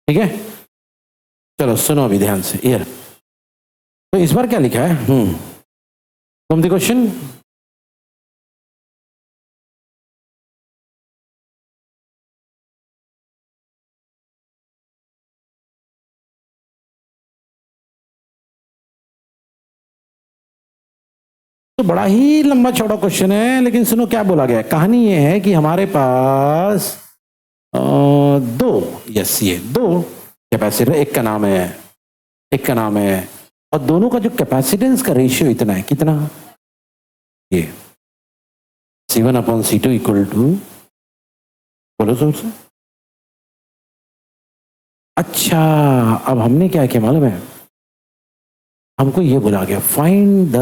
ठीक है, चलो सुनो अभी ध्यान से यार। तो इस बार क्या लिखा है? कौन सी क्वेश्चन? तो बड़ा ही लंबा चौड़ा क्वेश्चन है, लेकिन सुनो क्या बोला गया है। कहानी ये है कि हमारे पास दो, यस ये दो कैपेसिटर, एक का नाम है, एक का नाम है, और दोनों का जो कैपेसिटेंस का रेशियो इतना है, कितना? ये C1/C2 इक्वल टू, बोलो जोर से। अच्छा, अब हमने क्या किया मालूम है? हमको ये बोला गया फाइंड द,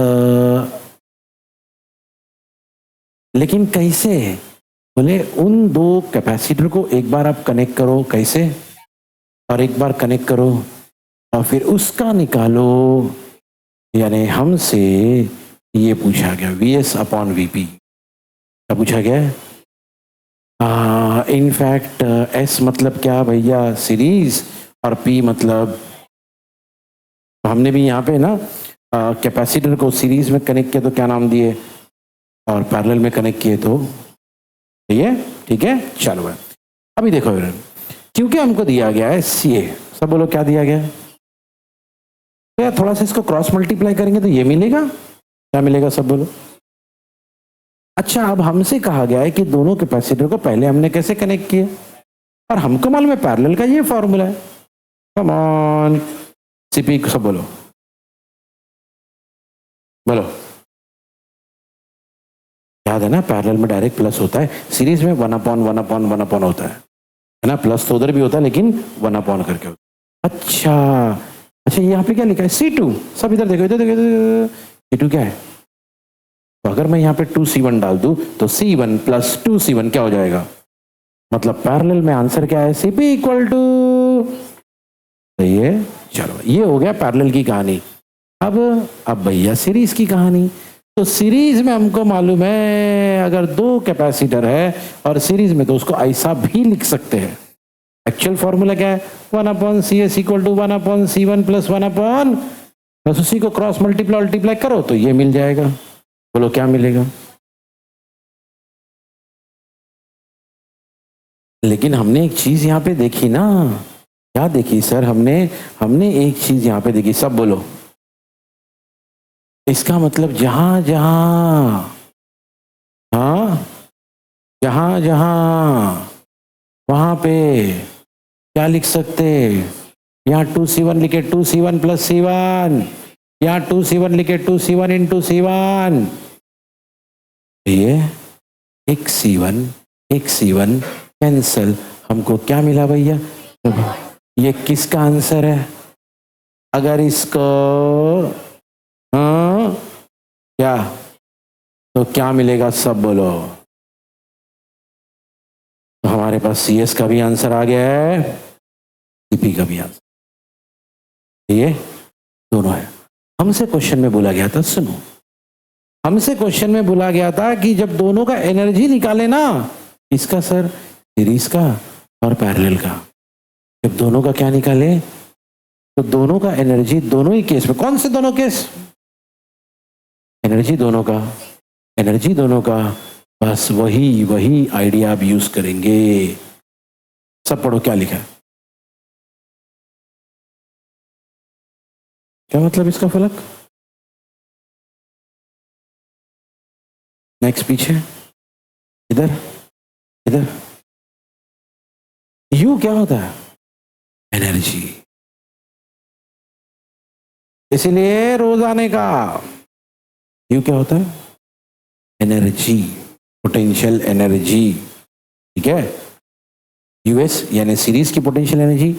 लेकिन कैसे? बोले उन दो कैपेसिटर को एक बार आप कनेक्ट करो, कैसे? और एक बार कनेक्ट करो और फिर उसका निकालो। यानी हमसे ये पूछा गया VS/VP। क्या पूछा गया? इनफैक्ट S मतलब क्या भैया? सीरीज, और P मतलब, हमने भी यहाँ पे ना कैपेसिटर को सीरीज में कनेक्ट किया तो क्या नाम दिए, और पैरेलल में कनेक्ट किए तो ये, ठीक है। चलो अभी देखो, क्योंकि हमको दिया गया है CA, सब बोलो क्या दिया गया है? तो यार थोड़ा सा इसको क्रॉस मल्टीप्लाई करेंगे तो ये मिलेगा, क्या मिलेगा सब बोलो। अच्छा, अब हमसे कहा गया है कि दोनों कैपेसिटर को पहले हमने कैसे कनेक्ट किए, और हमको मालूम है पैरेलल का ये फॉर्मूला है। कम ऑन CP, सब बोलो, बोलो। याद है ना, पैरेलल में डायरेक्ट प्लस होता है, सीरीज में 1/1/1 होता है ना, प्लस तो उधर भी होता है लेकिन 1 करके होता है। अच्छा, यहाँ पे क्या लिखा है? C2, सब इधर देखो, इधर देखो, C2 क्या है? तो अगर मैं यहाँ पे 2C1 डाल दूं तो C1 + 2C1 क्या हो जाएगा? मतलब पैरेलल में आंसर क्या है? CP इक्वल टू, सही है। चलो ये हो गया पैरेलल की कहानी। अब भैया सीरीज की कहानी। तो सीरीज में हमको मालूम है अगर दो कैपेसिटर है और सीरीज में, तो उसको ऐसा भी लिख सकते हैं। एक्चुअल फॉर्मूला क्या है? 1/CS इक्वल टू 1/C1 + 1/, बस उसी को क्रॉस मल्टीप्लाई करो तो ये मिल जाएगा। बोलो क्या मिलेगा? लेकिन हमने एक चीज यहाँ पे देखी ना, क्या देखी सर? हमने एक चीज यहाँ पे देखी, सब बोलो। इसका मतलब जहां जहां, हाँ, जहां जहां, वहां पे क्या लिख सकते? यहाँ 2C1 लिखे 2C1 + C1, यहाँ 2C1 लिखे 2C1 × C1। ये एक C1 कैंसल, हमको क्या मिला भैया? ये किसका आंसर है? अगर इसको क्या, तो क्या मिलेगा सब बोलो। तो हमारे पास CS का भी आंसर आ गया है, CP का भी आंसर, ये दोनों है। हमसे क्वेश्चन में बोला गया था, सुनो, हमसे क्वेश्चन में बोला गया था कि जब दोनों का एनर्जी निकाले ना, इसका सर, सीरीज का और पैरेलल का, जब दोनों का क्या निकाले, तो दोनों का एनर्जी दोनों ही केस में, कौन से दोनों केस? एनर्जी दोनों का, बस वही आइडिया आप यूज करेंगे। सब पढ़ो क्या लिखा है, क्या मतलब इसका फलक? नेक्स्ट पीछे, इधर यू क्या होता है? एनर्जी। इसलिए रोजाने का यू क्या होता है? एनर्जी, पोटेंशियल एनर्जी, ठीक है। यूएस यानी सीरीज की पोटेंशियल एनर्जी,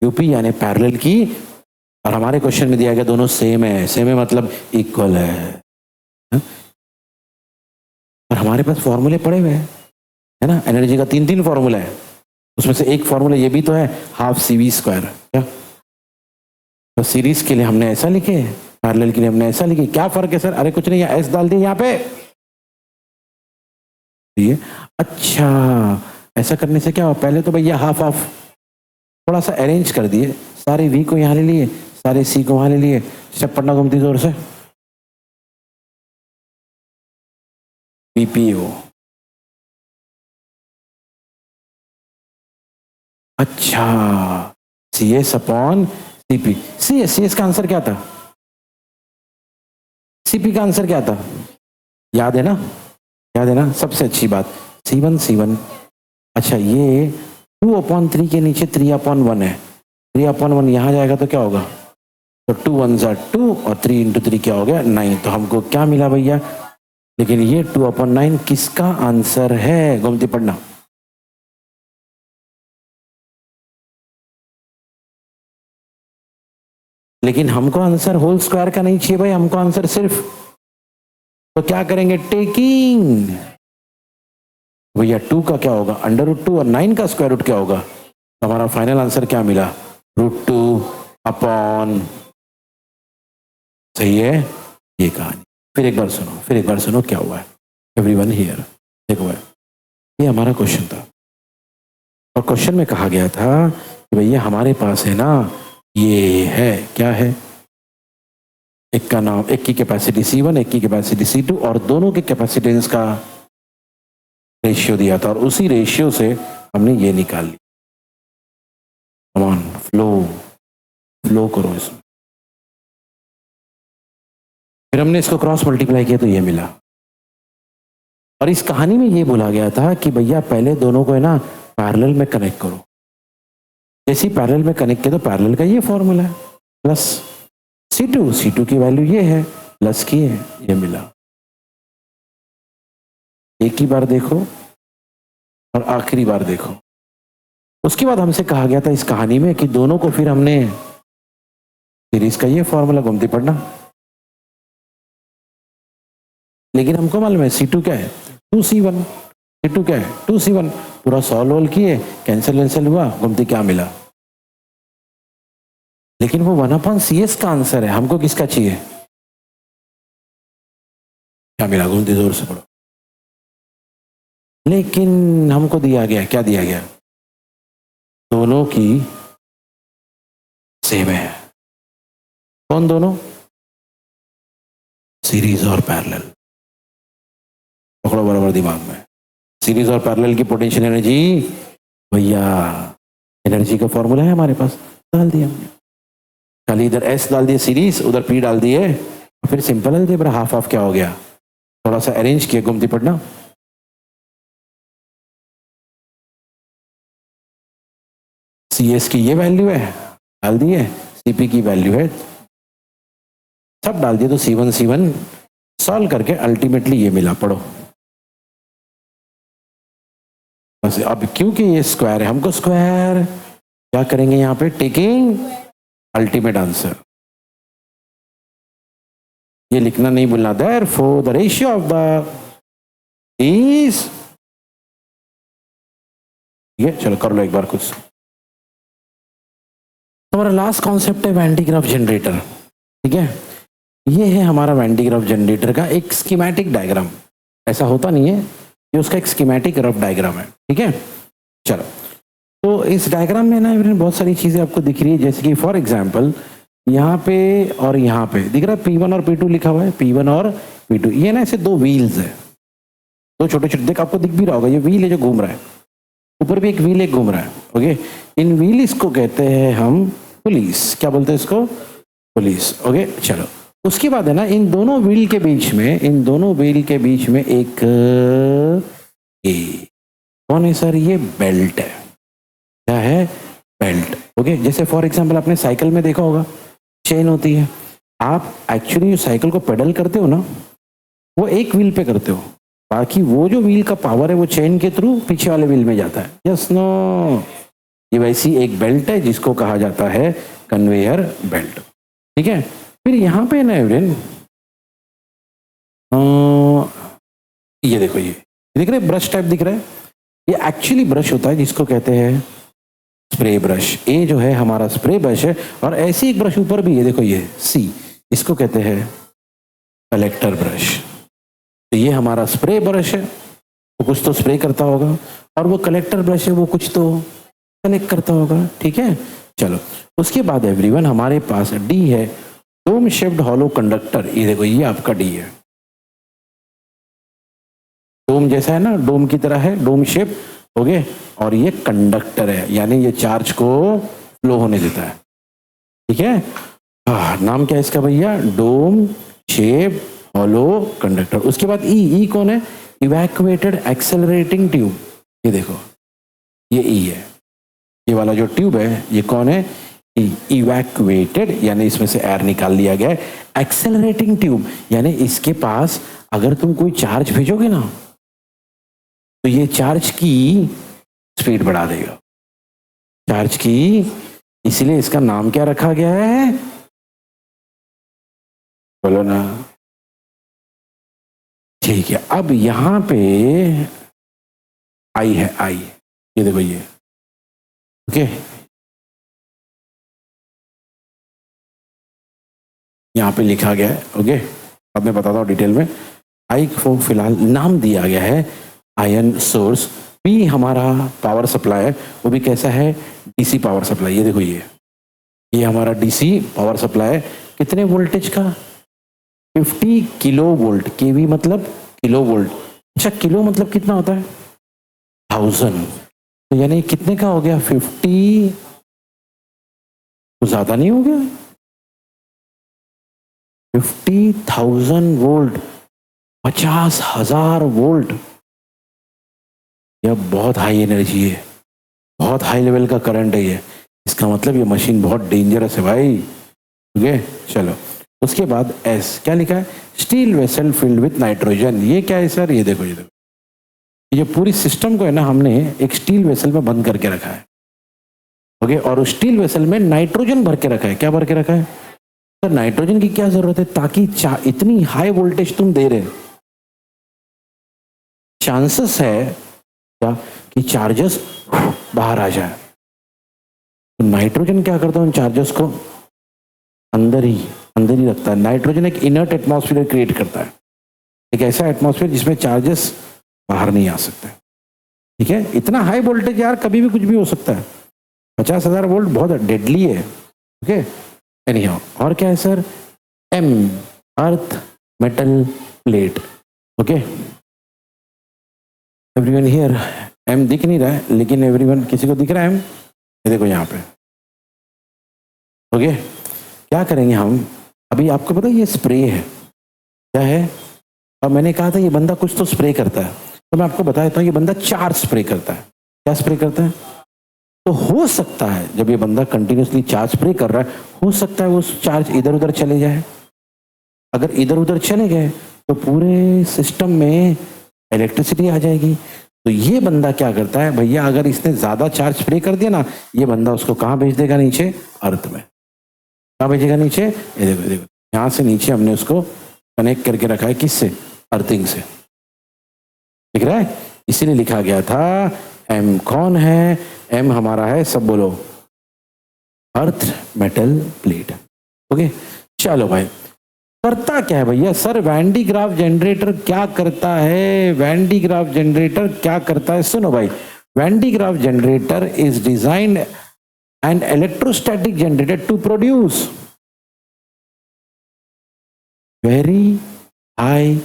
यूपी यानी पैरेलल की, और हमारे क्वेश्चन में दिया गया दोनों सेम है मतलब इक्वल है। और हमारे पास फॉर्मूले पड़े हुए हैं, है ना, एनर्जी का 3 फॉर्मूला है, उसमें से एक फॉर्मूला ये भी तो है, ½ CV²। क्या? तो सीरीज के लिए हमने ऐसा लिखे, पैरेलल के लिए हमने ऐसा लिखे। क्या फर्क है सर? अरे कुछ नहीं, S डाल दिए यहाँ पे। अच्छा, ऐसा करने से क्या हो? पहले तो भैया हाफ थोड़ा सा अरेंज कर दिए, सारे वी को यहाँ ले लिए, सारे सी को वहां ले लिए, स्टेप पढ़ना घूमती जोर से, बीपीओ। अच्छा, C S upon CP. C S का आंसर क्या था, सीपी का आंसर क्या था, याद है ना, याद है ना, सबसे अच्छी बात C1। अच्छा, ये 2/3 के नीचे 3/1 है, 3/1 यहाँ जाएगा तो क्या होगा, तो 2 1 2 और 3 × 3 क्या हो गया 9। तो हमको क्या मिला भैया, लेकिन ये 2/9 किसका आंसर है, गोमती पढ़ना। लेकिन हमको आंसर होल स्क्वायर का नहीं चाहिए भाई, हमको आंसर सिर्फ, तो क्या करेंगे, टेकिंग भैया 2 का क्या होगा √2 और 9 का स्क्वायर रूट क्या होगा, तो हमारा फाइनल आंसर क्या मिला, √2/, सही है ये कहानी। फिर एक बार सुनो क्या हुआ है, एवरीवन हियर देखो भाई, ये हमारा क्वेश्चन था और क्वेश्चन में कहा गया था कि भैया हमारे पास है ना, ये है क्या है, एक का नाम, एक की कैपेसिटी C1, एक की कैपेसिटी C2 और दोनों के कैपेसिटेंस का रेशियो दिया था और उसी रेशियो से हमने ये निकाल ली। कमान फ्लो करो इसमें, फिर हमने इसको क्रॉस मल्टीप्लाई किया तो ये मिला। और इस कहानी में ये बोला गया था कि भैया पहले दोनों को है ना पैरेलल में कनेक्ट करो, जैसे पैरेलल में कनेक्ट किया तो पैरेलल का ये फॉर्मूला है, प्लस C2 की वैल्यू ये है, प्लस की है, ये मिला। एक ही बार देखो और आखिरी बार देखो। उसके बाद हमसे कहा गया था इस कहानी में कि दोनों को फिर हमने सीरीज का ये फॉर्मूला घूमती पढ़ना, लेकिन हमको मालूम है C2 क्या है 2C1, C2 क्या है 2C1, पूरा सॉल्व किए, कैंसिल हुआ, घूमती क्या मिला, लेकिन वो 1/CS का आंसर है, हमको किसका चाहिए, क्या मिला, घूमती जोर से पढ़ो। लेकिन हमको दिया गया, क्या दिया गया, दोनों की सेम है, कौन दोनों, सीरीज और पैरेलल। पकड़ो बराबर दिमाग में, सीरीज और पैरेलल की पोटेंशियल एनर्जी भैया, एनर्जी का फॉर्मूला है हमारे पास, डाल दिया हमने, खाली इधर S डाल दिए सीरीज, उधर P डाल दिए, फिर सिंपल अलजेब्रा, हाफ हाफ क्या हो गया, थोड़ा सा अरेंज किया, घूमती पढ़ना। CS की ये वैल्यू है, डाल दिए, CP की वैल्यू है, सब डाल दिए, तो C1 सॉल्व करके अल्टीमेटली ये मिला, पढ़ो। बस अब क्योंकि ये स्क्वायर है, हमको स्क्वायर क्या करेंगे यहाँ पे, टेकिंग अल्टीमेट आंसर, ये लिखना नहीं भूलना, therefore the ratio of the is, ये चलो कर लो एक बार कुछ। हमारा लास्ट कॉन्सेप्ट है वैन डी ग्राफ जनरेटर, ठीक है, ये है हमारा वैन डी ग्राफ जनरेटर का एक स्कीमेटिक डायग्राम, ऐसा होता नहीं है, ये उसका एक स्कीमेटिक रफ डायग्राम है, ठीक है। चलो, तो इस डायग्राम में ना बहुत सारी चीजें आपको दिख रही है, जैसे कि फॉर एग्जांपल यहाँ पे और यहाँ पे दिख रहा है P1 और P2 लिखा हुआ है, P1 और P2, ये ना ऐसे दो व्हील्स है, दो छोटे छोटे, देख आपको दिख भी रहा होगा, ये व्हील है जो घूम रहा है, ऊपर भी एक व्हील एक घूम रहा है, ओके। इन व्हील्स को कहते हैं हम पुलिस, क्या बोलते हैं इसको, पुलिस, ओके। चलो, उसके बाद है ना इन दोनों व्हील के बीच में, इन दोनों व्हील के बीच में एक कौन है सर, ये बेल्ट है, क्या है, बेल्ट, ओके। जैसे फॉर एग्जांपल आपने साइकिल में देखा होगा, चेन होती है, आप एक्चुअली साइकिल को पेडल करते हो ना, वो एक व्हील पे करते हो, बाकी वो जो व्हील का पावर है वो चेन के थ्रू पीछे वाले व्हील में जाता है, यस नो, ये वैसी एक बेल्ट है जिसको कहा जाता है कन्वेयर बेल्ट, ठीक है। फिर यहाँ पे ना एवरेन, ये देखो, ये दिख रहा है ब्रश टाइप दिख रहा है, ये एक्चुअली ब्रश होता है जिसको कहते हैं स्प्रे ब्रश, ये जो है हमारा स्प्रे ब्रश है, और ऐसी एक ब्रश ऊपर भी है, देखो ये C, इसको कहते हैं कलेक्टर ब्रश। तो ये हमारा स्प्रे ब्रश है, वो कुछ तो स्प्रे करता होगा, और वो कलेक्टर ब्रश है वो कुछ तो कलेक्ट करता होगा, ठीक है। चलो उसके बाद एवरीवन हमारे पास डी है, डोम शेप्ड हॉलो कंडक्टर। ये देखो ये आपका डी है, डोम जैसा है ना, डोम की तरह है, डोम शेप हो गए, और ये कंडक्टर है, यानी ये चार्ज को फ्लो होने देता है, ठीक है। नाम क्या है इसका भैया, डोम शेप हॉलो कंडक्टर। उसके बाद ई कौन है, इवैक्यूएटेड एक्सेलरेटिंग ट्यूब। ये देखो ये ई है, ये वाला जो ट्यूब है ये कौन है, इवैक्यूएटेड, यानी इसमें से एयर निकाल लिया गया है। एक्सेलरेटिंग ट्यूब यानी इसके पास अगर तुम कोई चार्ज भेजोगे ना तो ये चार्ज की स्पीड बढ़ा देगा, चार्ज की, इसलिए इसका नाम क्या रखा गया है, बोलो ना। ठीक है, अब यहां पे आई है, आई, ये देखो ये, ओके, यहां पे लिखा गया है, ओके। अब मैं बताता हूं डिटेल में। आई को फिलहाल नाम दिया गया है आयन सोर्स। भी हमारा पावर सप्लाई है, वो भी कैसा है, डीसी पावर सप्लाई। ये देखो ये हमारा डीसी पावर सप्लाई है, कितने वोल्टेज का, 50 किलो वोल्ट। केवी मतलब किलो वोल्ट। अच्छा किलो मतलब कितना होता है, 1000, तो यानी कितने का हो गया, 50, तो ज्यादा नहीं हो गया, 50,000 वोल्ट, 50,000 वोल्ट। यह बहुत हाई एनर्जी है, बहुत हाई लेवल का करंट है ये, इसका मतलब ये मशीन बहुत डेंजरस है भाई, ओके। चलो उसके बाद एस क्या लिखा है, steel vessel filled with nitrogen. ये क्या है सर, ये देखो ये पूरी सिस्टम को है ना हमने एक स्टील वेसल में बंद करके रखा है, ओके, और उस स्टील वेसल में नाइट्रोजन भर के रखा है। क्या भर के रखा है सर, नाइट्रोजन की क्या जरूरत है, ताकि इतनी हाई वोल्टेज तुम दे रहे, चांसेस है क्या कि चार्जेस बाहर आ जाए, तो नाइट्रोजन क्या करता है उन चार्जेस को अंदर ही रखता है। नाइट्रोजन एक इनर्ट एटमॉस्फेयर क्रिएट करता है, एक ऐसा एटमॉस्फेयर जिसमें चार्जेस बाहर नहीं आ सकते, ठीक है। इतना हाई वोल्टेज यार कभी भी कुछ भी हो सकता है, 50,000 वोल्ट बहुत डेडली है, ओके। एनीहाउ, और क्या है sir, M, earth metal plate, okay. Everyone here, M दिख नहीं रहा है लेकिन एवरीवन, किसी को दिख रहा है एम, ये देखो यहाँ पे, ओके। क्या करेंगे हम, अभी आपको पता है ये स्प्रे है, क्या है, अब मैंने कहा था ये बंदा कुछ तो स्प्रे करता है, तो मैं आपको बता देता हूँ ये बंदा चार्ज स्प्रे करता है। क्या स्प्रे करता है, तो हो सकता है जब ये बंदा कंटिन्यूसली चार्ज स्प्रे कर रहा है, हो सकता है वो चार्ज इधर उधर चले जाए। अगर इधर उधर चले गए तो पूरे सिस्टम में इलेक्ट्रिसिटी आ जाएगी। तो ये बंदा क्या करता है भैया, अगर इसने ज्यादा चार्ज स्प्रे कर दिया ना, ये बंदा उसको कहाँ भेज देगा, नीचे अर्थ में। कहाँ भेजेगा, नीचे, ये देखो देखो, यहाँ से नीचे हमने उसको कनेक्ट करके रखा है, किससे, अर्थिंग से, दिख रहा है। इसीलिए लिखा गया था एम कौन है, एम हमारा है, सब बोलो, अर्थ मेटल प्लेट, ओके। चलो भाई, करता क्या है भैया sir, Van de Graaff generator क्या करता है, वैन डी ग्राफ जनरेटर क्या करता है, सुनो भाई। Van de Graaff generator is designed an electrostatic generator to produce very high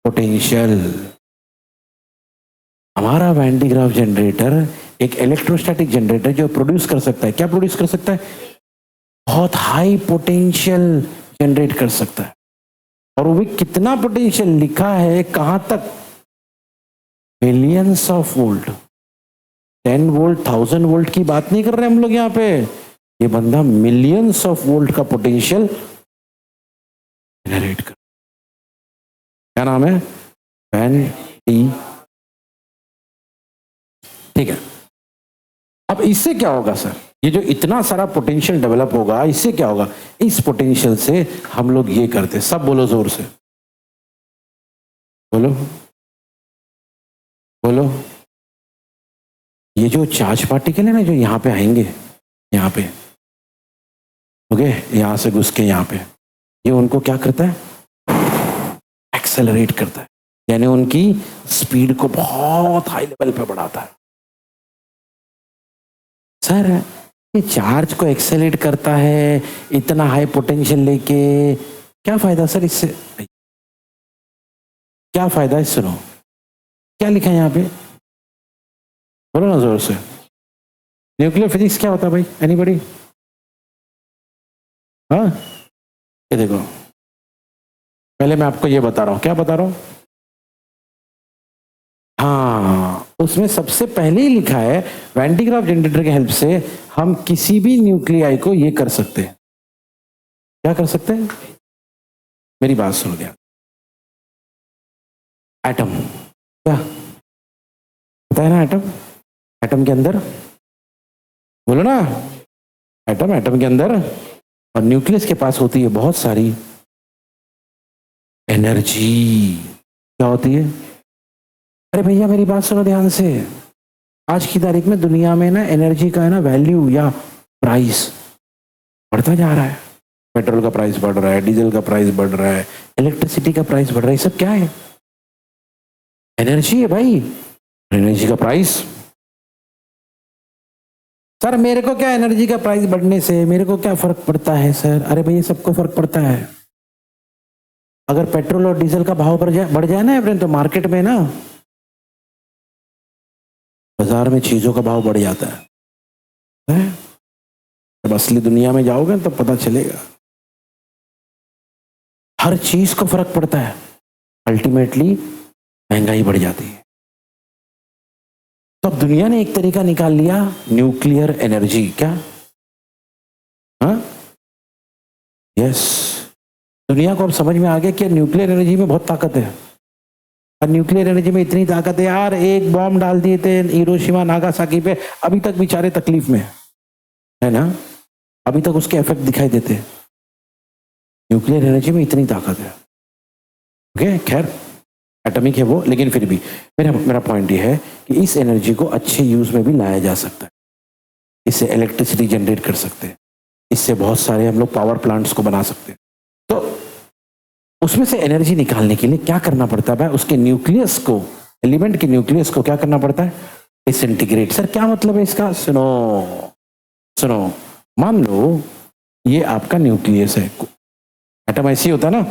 potential. हमारा वैन डी ग्राफ जनरेटर एक इलेक्ट्रोस्टैटिक जनरेटर जो प्रोड्यूस कर सकता है, क्या प्रोड्यूस कर सकता है, बहुत हाई पोटेंशियल जनरेट कर सकता है। और वो भी कितना पोटेंशियल लिखा है, कहां तक, millions of volt, 10 volt 1000 volt की बात नहीं कर रहे हम लोग यहाँ पे, ये बंदा मिलियंस ऑफ वोल्ट का पोटेंशियल जनरेट कर। क्या नाम है, वैन डी, ठीक है। अब इससे क्या होगा सर, ये जो इतना सारा पोटेंशियल डेवलप होगा, इससे क्या होगा, इस पोटेंशियल से हम लोग ये करते, सब बोलो जोर से, बोलो बोलो, ये जो चार्ज पार्टिकल है ना जो यहाँ पे आएंगे, यहाँ पे, ओके, यहाँ से घुस के यहाँ पे, ये उनको क्या करता है, एक्सेलरेट करता है, यानी उनकी स्पीड को बहुत हाई लेवल पे बढ़ाता है। सर ये चार्ज को एक्सेलेरेट करता है इतना हाई पोटेंशियल लेके, क्या फायदा सर इससे? क्या फायदा है? सुनो क्या लिखा है यहाँ पे, बोलो ना जोर से। न्यूक्लियर फिजिक्स क्या होता है भाई, एनीबॉडी? हाँ ये देखो, पहले मैं आपको ये बता रहा हूँ, क्या बता रहा हूँ? हाँ उसमें सबसे पहले ही लिखा है वैन डी ग्राफ जनरेटर के हेल्प से हम किसी भी न्यूक्लियाई को ये कर सकते हैं। क्या कर सकते हैं? मेरी बात सुन गया, एटम, क्या पता है ना एटम? एटम के अंदर, बोलो ना, एटम के अंदर और न्यूक्लियस के पास होती है बहुत सारी एनर्जी। क्या होती है? अरे भैया मेरी बात सुनो ध्यान से, आज की तारीख में दुनिया में ना एनर्जी का है ना वैल्यू या प्राइस बढ़ता जा रहा है। पेट्रोल का प्राइस बढ़ रहा है, डीजल का प्राइस बढ़ रहा है, इलेक्ट्रिसिटी का प्राइस बढ़ रहा है, ये सब क्या है? एनर्जी है भाई। एनर्जी का प्राइस, सर मेरे को क्या एनर्जी का प्राइस बढ़ने से मेरे को क्या फर्क पड़ता है सर? अरे भैया सबको फर्क पड़ता है। अगर पेट्रोल और डीजल का भाव बढ़ जाए ना अपने, तो मार्केट में ना, बाजार में चीजों का भाव बढ़ जाता है? जब असली दुनिया में जाओगे तो पता चलेगा, हर चीज को फर्क पड़ता है, अल्टीमेटली महंगाई बढ़ जाती है। तो अब दुनिया ने एक तरीका निकाल लिया, न्यूक्लियर एनर्जी। क्या? हाँ यस, दुनिया को अब समझ में आ गया कि न्यूक्लियर एनर्जी में बहुत ताकत है। और न्यूक्लियर एनर्जी में इतनी ताकत है यार, एक बॉम्ब डाल दिए थे हिरोशिमा नागासाकी पे, अभी तक बेचारे तकलीफ में है ना, अभी तक उसके इफेक्ट दिखाई देते। न्यूक्लियर एनर्जी में इतनी ताकत है। ओके खैर एटॉमिक है वो, लेकिन फिर भी मेरा पॉइंट ये है कि इस एनर्जी को अच्छे यूज में भी लाया जा सकता है। इससे इलेक्ट्रिसिटी जनरेट कर सकते हैं, इससे बहुत सारे हम लोग पावर प्लांट्स को बना सकते हैं। तो उसमें से एनर्जी निकालने के लिए क्या करना पड़ता है भाई? उसके न्यूक्लियस को, एलिमेंट के न्यूक्लियस को क्या करना पड़ता है? डिसइंटीग्रेट। सर क्या मतलब है इसका? सुनो सुनो, मान लो ये आपका न्यूक्लियस है, एटम ऐसे ही होता है ना,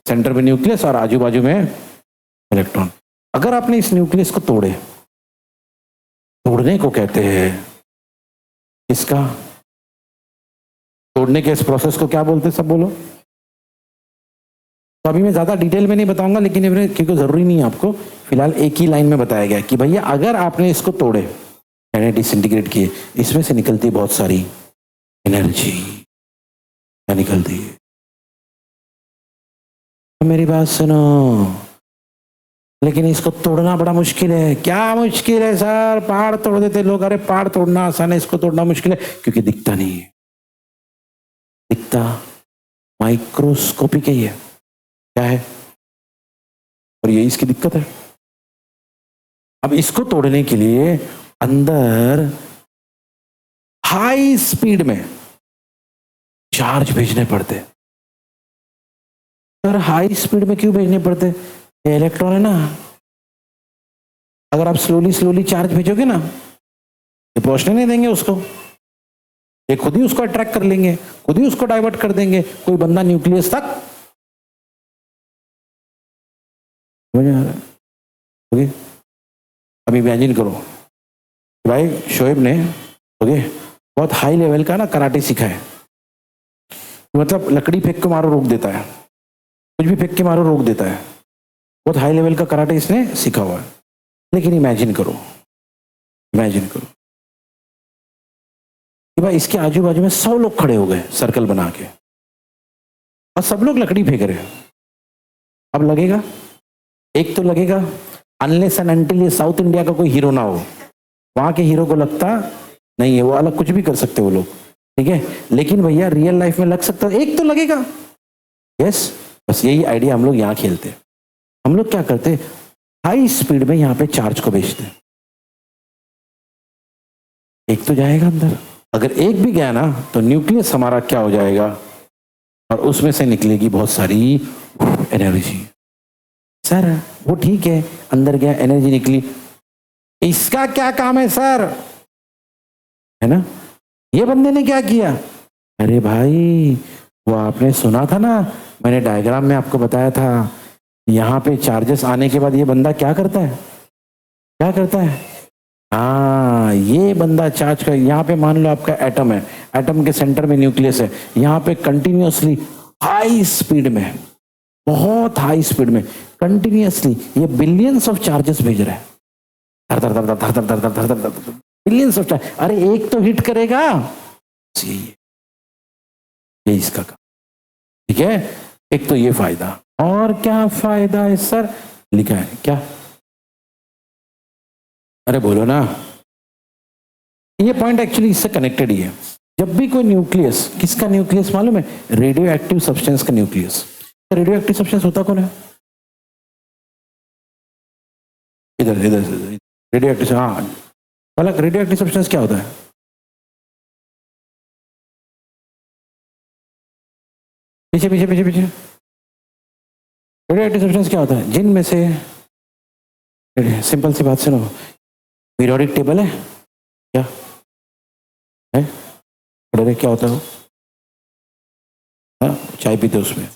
सेंटर में न्यूक्लियस और आजू बाजू में इलेक्ट्रॉन। अगर आपने इस न्यूक्लियस को तोड़ने को कहते हैं, इसका तोड़ने के इस प्रोसेस को क्या बोलते हैं? सब बोलो। तो अभी मैं ज्यादा डिटेल में नहीं बताऊंगा, लेकिन क्योंकि जरूरी नहीं है आपको, फिलहाल एक ही लाइन में बताया गया कि भैया अगर आपने इसको तोड़े, यानी डिसइंटीग्रेट किए, इसमें से निकलती है बहुत सारी एनर्जी। क्या निकलती है? तो मेरी बात सुनो, लेकिन इसको तोड़ना बड़ा मुश्किल है। क्या मुश्किल है सर? पहाड़ तोड़ देते लोग। अरे पहाड़ तोड़ना आसान है, इसको तोड़ना मुश्किल है क्योंकि दिखता नहीं है। दिखता माइक्रोस्कोपिक ही है। क्या है? और यही इसकी दिक्कत है। अब इसको तोड़ने के लिए अंदर हाई स्पीड में चार्ज भेजने पड़ते। सर हाई स्पीड में क्यों भेजने पड़ते? ये इलेक्ट्रॉन है ना, अगर आप स्लोली चार्ज भेजोगे ना, ये पहुंचने नहीं देंगे उसको, ये खुद ही उसको अट्रैक्ट कर लेंगे, खुद ही उसको डाइवर्ट कर देंगे कोई बंदा न्यूक्लियस तक। ओके अब इमेजिन करो भाई शोएब ने ओके बहुत हाई लेवल का ना कराटे सीखा है, मतलब लकड़ी फेंक के मारो रोक देता है, कुछ भी फेंक के मारो रोक देता है, बहुत हाई लेवल का कराटे इसने सीखा हुआ है। लेकिन इमेजिन करो कि भाई इसके आजू बाजू में 100 लोग खड़े हो गए सर्कल बना के और सब लोग लकड़ी फेंक रहे हैं। अब लगेगा? एक तो लगेगा, अनलेस एंड अनटिल ये साउथ इंडिया का कोई हीरो ना हो, वहां के हीरो को लगता नहीं है, वो अलग कुछ भी कर सकते वो लोग, ठीक है, लेकिन भैया रियल लाइफ में लग सकता है, एक तो लगेगा। यस, बस यही आइडिया हम लोग यहाँ खेलते हैं। हम लोग क्या करते, हाई स्पीड में यहाँ पे चार्ज को भेजते, एक तो जाएगा अंदर, अगर एक भी गया ना तो न्यूक्लियस हमारा क्या हो जाएगा और उसमें से निकलेगी बहुत सारी एनर्जी। सर वो ठीक है, अंदर गया एनर्जी निकली, इसका क्या काम है सर? है ना, ये बंदे ने क्या किया, अरे भाई वो आपने सुना था ना, मैंने डायग्राम में आपको बताया था, यहाँ पे चार्जेस आने के बाद ये बंदा क्या करता है, क्या करता है, हाँ ये बंदा चार्ज कर, यहाँ पे मान लो आपका एटम है, एटम के सेंटर में न्यूक्लियस है, यहाँ पे कंटिन्यूअसली हाई स्पीड में, बहुत हाई स्पीड में कंटिन्यूअसली ये बिलियंस ऑफ चार्जेस भेज रहा है, धर धर धर धर धर धर धर धर धर धर, बिलियंस ऑफ चार्ज, अरे एक तो हिट करेगा, ये इसका काम, ठीक है। एक तो ये फायदा, और क्या फायदा है सर, लिखा है क्या, अरे बोलो ना, ये पॉइंट एक्चुअली इससे कनेक्टेड ही है। जब भी कोई न्यूक्लियस, किसका न्यूक्लियस मालूम है, रेडियो एक्टिव सब्सटेंस का न्यूक्लियस, रेडियो एक्टिव सब्सटेंस होता कौन है, इधर इधर रेडियो एक्टिव, हाँ अलग, रेडियो एक्टिव सब्सटेंस क्या होता है, पीछे पीछे पीछे पीछे, रेडियो एक्टिव सब्सटेंस क्या होता है, जिनमें से, सिंपल सी बात सुनो, पीरियोडिक टेबल है क्या है, अरे क्या होता है वो, हाँ चाय पीते उसमें,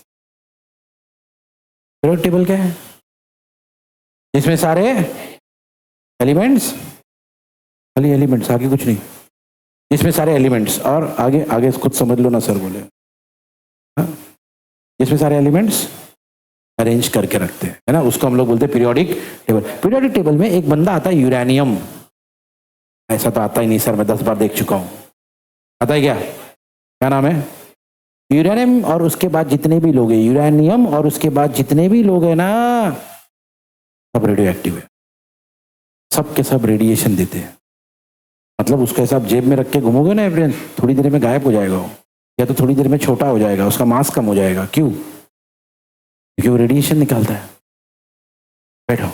पीरियोडिक टेबल क्या है, इसमें सारे एलिमेंट्स, खाली एलिमेंट्स, आगे कुछ नहीं, इसमें सारे एलिमेंट्स, और आगे आगे खुद समझ लो ना सर बोले, हाँ इसमें सारे एलिमेंट्स अरेंज करके रखते हैं, है ना, उसको हम लोग बोलते हैं पीरियोडिक टेबल। पीरियोडिक टेबल में एक बंदा आता है यूरेनियम, ऐसा तो आता ही नहीं सर, मैं 10 बार देख चुका हूं, आता है क्या नाम है, यूरेनियम, और उसके बाद जितने भी लोग हैं, यूरेनियम और उसके बाद जितने भी लोग हैं ना, सब रेडियो एक्टिव है, सब के सब रेडिएशन देते हैं, मतलब उसको ऐसा आप जेब में रख के घूमोगे ना एवरीवन, थोड़ी देर में गायब हो जाएगा वो, या तो थोड़ी देर में छोटा हो जाएगा, उसका मास कम हो जाएगा, क्यों, क्योंकि वो रेडिएशन निकालता है। बैठो,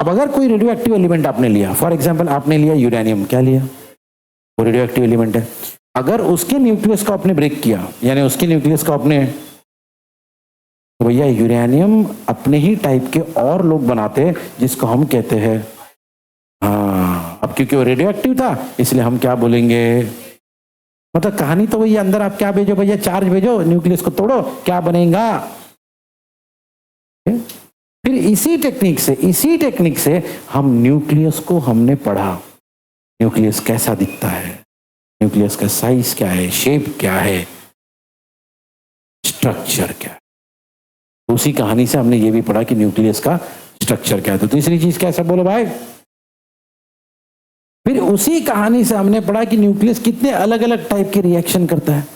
अब अगर कोई रेडियो एक्टिव एलिमेंट आपने लिया, फॉर एग्जांपल आपने लिया यूरेनियम, क्या लिया, वो रेडियो एक्टिव एलिमेंट है, अगर उसके न्यूक्लियस को आपने ब्रेक किया, यानी उसके न्यूक्लियस को आपने, तो भैया यूरेनियम अपने ही टाइप के और लोग बनाते हैं, जिसको हम कहते हैं, हाँ अब क्योंकि वो रेडियो एक्टिव था इसलिए हम क्या बोलेंगे, मतलब कहानी तो वही, अंदर आप क्या भेजो भैया, चार्ज भेजो, न्यूक्लियस को तोड़ो, क्या बनेगा, फिर इसी टेक्निक से हम न्यूक्लियस को हमने पढ़ा, न्यूक्लियस कैसा दिखता है, न्यूक्लियस का साइज क्या है, शेप क्या है, स्ट्रक्चर क्या है, तो उसी कहानी से हमने ये भी पढ़ा कि न्यूक्लियस का स्ट्रक्चर क्या है। तो तीसरी चीज कैसा बोलो भाई, फिर उसी कहानी से हमने पढ़ा कि न्यूक्लियस कितने अलग अलग टाइप के रिएक्शन करता है,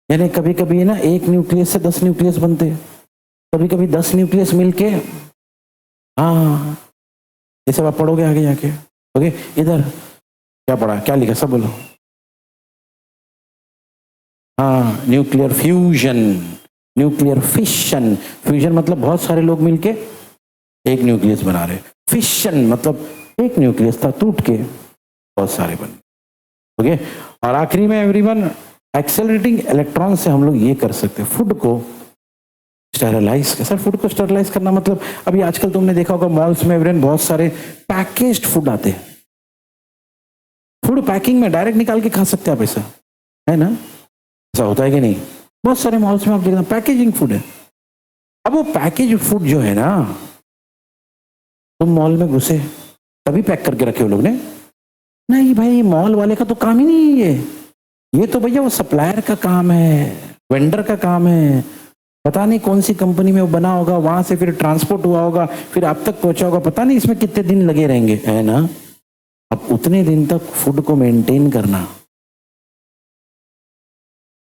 यानी कभी कभी ना एक न्यूक्लियस से 10 न्यूक्लियस बनते हैं, कभी कभी 10 न्यूक्लियस मिलके, हाँ ये सब आप पढ़ोगे आगे जाके, ओके। इधर क्या पढ़ा, क्या लिखा, सब बोलो, हाँ nuclear fusion, nuclear fission, fusion मतलब बहुत सारे लोग मिलके एक न्यूक्लियस बना रहे, फिशन मतलब एक न्यूक्लियस था टूट के बहुत सारे बने, ओके। और आखिरी में एवरीवन, एक्सेलरेटिंग इलेक्ट्रॉन से हम लोग ये कर सकते हैं, फूड को स्टेरलाइज। सर फूड को स्टेरलाइज करना मतलब, अभी आजकल तुमने देखा होगा मॉल्स में एवरीवन बहुत सारे पैकेज्ड फूड आते हैं, फूड पैकिंग में डायरेक्ट निकाल के खा सकते हैं आप, ऐसा है ना, ऐसा होता है कि नहीं, बहुत सारे मॉल्स में आप देखना पैकेजिंग फूड है। अब वो पैकेज फूड जो है ना, तुम मॉल में घुसे तभी पैक करके रखे हो लोग ने, नहीं भाई मॉल वाले का तो काम ही नहीं है ये तो भैया वो सप्लायर का काम है, वेंडर का काम है, पता नहीं कौन सी कंपनी में वो बना होगा, वहां से फिर ट्रांसपोर्ट हुआ होगा, फिर आप तक पहुंचा होगा, पता नहीं इसमें कितने दिन लगे रहेंगे, है ना। अब उतने दिन तक फूड को मेंटेन करना,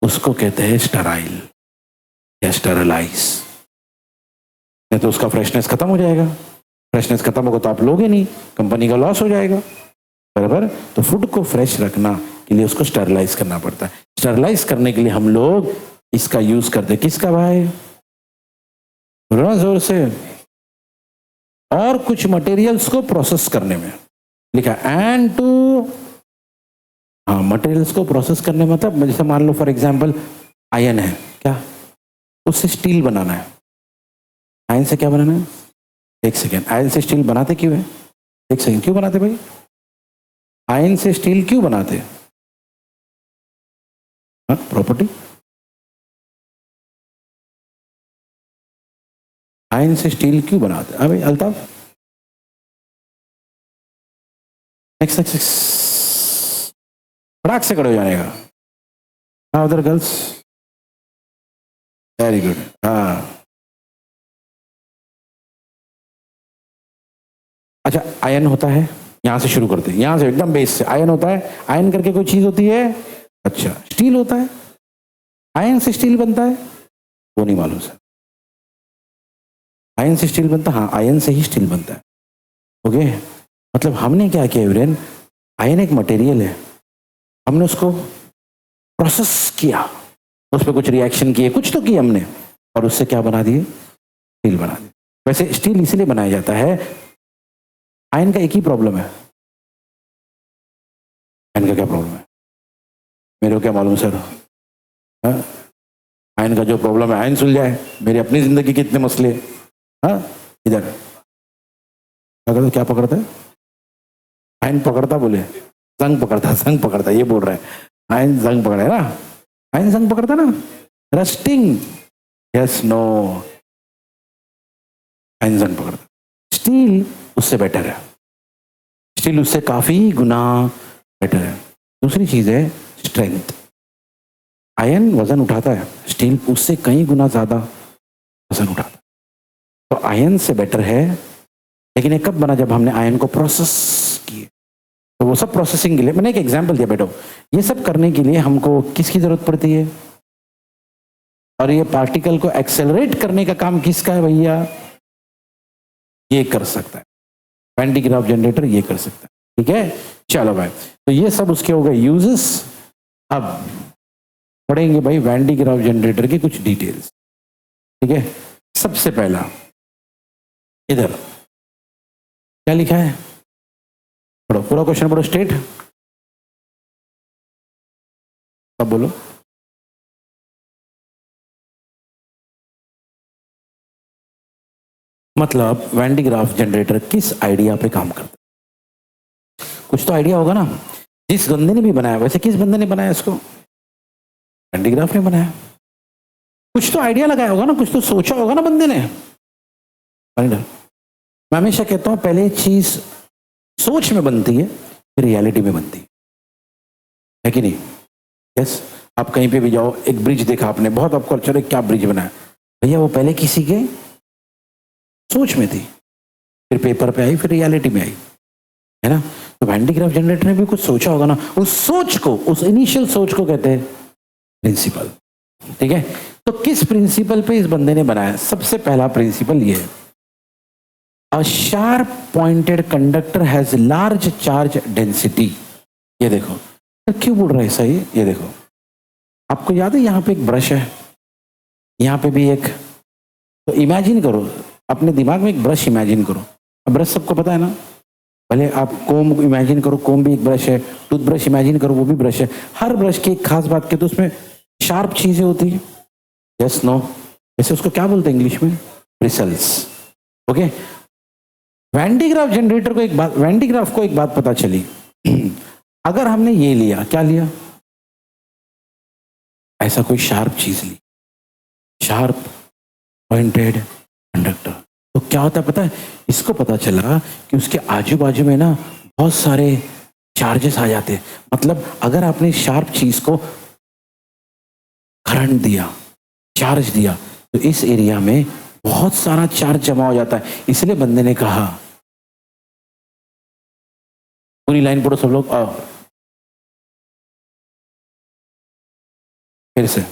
उसको कहते हैं स्टराइल या स्टरलाइज, नहीं तो उसका फ्रेशनेस खत्म हो जाएगा, फ्रेशनेस खत्म होगा तो आप लोगे नहीं, कंपनी का लॉस हो जाएगा, बराबर। तो फूड को फ्रेश रखना के लिए उसको स्टरलाइज करना पड़ता है। स्टरलाइज करने के लिए हम लोग इसका यूज करते, किसका भाई, बोलो ना जोर से, और कुछ मटेरियल्स को प्रोसेस करने में लिखा, एंड टू, हाँ मटेरियल्स को प्रोसेस करने में मतलब जैसे मान लो फॉर एग्जांपल आयरन है, क्या उससे स्टील बनाना है, आयरन से क्या बनाना है, एक सेकेंड, आयरन से स्टील बनाते क्यों है, एक सेकेंड, क्यों बनाते भाई, आयन से स्टील क्यों बनाते? प्रॉपर्टी। आयन से स्टील क्यों बनाते? अभी अल्ताफ, नेक्स्ट नेक्स्ट, फटाक से खड़े हो जाने का। हाँ उधर गर्ल्स, वेरी गुड। हाँ अच्छा, आयन होता है, यहां से शुरू करते हैं, यहां से एकदम बेस से। आयन होता है, आयन करके कोई चीज होती है, अच्छा स्टील होता है, आयन से स्टील बनता है, वो नहीं मालूम सर। आयन से स्टील बनता, हाँ आयन से ही स्टील बनता है। ओके, मतलब हमने क्या किया एवरेन, आयन एक मटेरियल है, हमने उसको प्रोसेस किया, उस पर कुछ रिएक्शन किए, कुछ तो किया हमने, और उससे क्या बना दिए, स्टील बना दिए। वैसे स्टील इसलिए बनाया जाता है, आयन का एक ही प्रॉब्लम है। आयन का क्या प्रॉब्लम है, मेरे को क्या मालूम सर? आयन का जो प्रॉब्लम है आयन सुलझाए, मेरी अपनी जिंदगी के इतने मसले। हाँ इधर अगर क्या पकड़ता है, आयन पकड़ता, बोले जंग पकड़ता, जंग पकड़ता, ये बोल रहा है। आयन जंग पकड़ा है ना, आयन जंग पकड़ता ना, रस्टिंग, यस नो, आयन जंग पकड़ता। स्टील उससे बेटर है, स्टील उससे काफी गुना बेटर है। दूसरी चीज है स्ट्रेंथ। आयन वजन उठाता है, स्टील उससे कई गुना ज्यादा वजन उठाता है, तो आयन से बेटर है। लेकिन ये कब बना, जब हमने आयन को प्रोसेस किए। तो वो सब प्रोसेसिंग के लिए, मैंने एक एग्जांपल दिया बेटो, ये सब करने के लिए हमको किसकी जरूरत पड़ती है, और ये पार्टिकल को एक्सेलरेट करने का काम किसका है भैया, ये कर सकता है वैन डी ग्राफ जनरेटर, ये कर सकता है। ठीक है, चलो भाई, तो ये सब उसके हो गए यूजेस। अब पढ़ेंगे भाई वैन डी ग्राफ जनरेटर की कुछ डिटेल्स। ठीक है, सबसे पहला इधर क्या लिखा है, पढ़ो पूरा क्वेश्चन पढ़ो, स्टेट, अब बोलो। मतलब वैन डी ग्राफ जनरेटर किस आइडिया पे काम करता है, कुछ तो आइडिया होगा ना, जिस बंदे ने भी बनाया। वैसे किस बंदे ने बनाया इसको, वैन डी ग्राफ ने बनाया, कुछ तो आइडिया लगाया होगा ना, कुछ तो सोचा होगा ना बंदे ने। मैं हमेशा कहता हूं पहले चीज सोच में बनती है, फिर रियलिटी में बनती है कि नहीं? यस, आप कहीं पे भी जाओ, एक ब्रिज देखा आपने, बहुत आपको अच्छा लगा, क्या ब्रिज बनाया भैया, वो पहले किसी के सोच में थी, फिर पेपर पे आई, फिर रियलिटी में आई, है ना? तो वैन डी ग्राफ जनरेटर ने भी कुछ सोचा होगा ना, उस सोच को, उस इनिशियल सोच को कहते हैं प्रिंसिपल। ठीक है, तो किस प्रिंसिपल पे इस बंदे ने बनाया? सबसे पहला प्रिंसिपल ये है, a sharp pointed conductor has large charge density. ये देखो, तो क्यों बोल रहा है सही, ये देखो, आपको याद है यहाँ पे एक ब्रश है, यहाँ पे भी एक, तो इमेजिन करो, अपने दिमाग में एक ब्रश इमेजिन करो। ब्रश सबको पता है ना, भले आप कोम इमेजिन करो, कोम भी एक ब्रश है, टूथब्रश इमेजिन करो, वो भी ब्रश है। हर ब्रश की एक खास बात के, तो उसमें शार्प चीजें होती है, यस नो, वैसे उसको क्या बोलते हैं इंग्लिश में, bristles. Okay, Van de Graaff generator को एक बात, वैन डी ग्राफ को एक बात पता चली, अगर हमने ये लिया, क्या लिया, ऐसा कोई शार्प चीज ली, शार्प पॉइंटेड कंडक्टर, तो क्या होता है पता है, इसको पता चला कि उसके आजू बाजू में ना बहुत सारे चार्जेस आ जाते हैं। मतलब अगर आपने शार्प चीज को करंट दिया, चार्ज दिया, तो इस एरिया में बहुत सारा चार्ज जमा हो जाता है। इसलिए बंदे ने कहा, पूरी लाइन पढ़ो सब लोग, फिर से,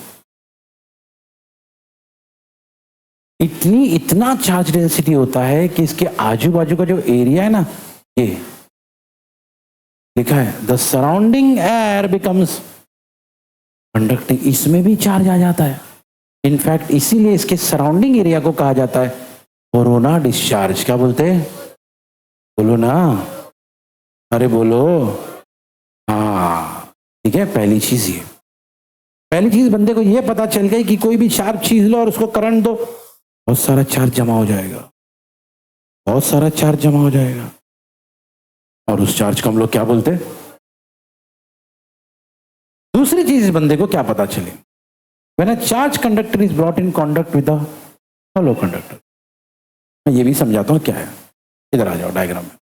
इतना चार्ज डेंसिटी होता है कि इसके आजू बाजू का जो एरिया है ना, ये लिखा है the surrounding air becomes conducting, इसमें भी चार्ज आ जाता है। इनफैक्ट इसीलिए इसके सराउंडिंग एरिया को कहा जाता है कोरोना डिस्चार्ज। क्या बोलते हैं, बोलो ना, अरे बोलो, हाँ ठीक है। पहली चीज ये, पहली चीज बंदे को ये पता चल गई कि कोई भी शार्प चीज लो और उसको करंट दो, बहुत सारा चार्ज जमा हो जाएगा, बहुत सारा चार्ज जमा हो जाएगा, और उस चार्ज को हम लोग क्या बोलते हैं, दूसरी चीज इस बंदे को क्या पता चली, when a charge conductor is brought in contact with a hollow conductor. मैं ये भी समझाता हूं क्या है, इधर आ जाओ डायग्राम में।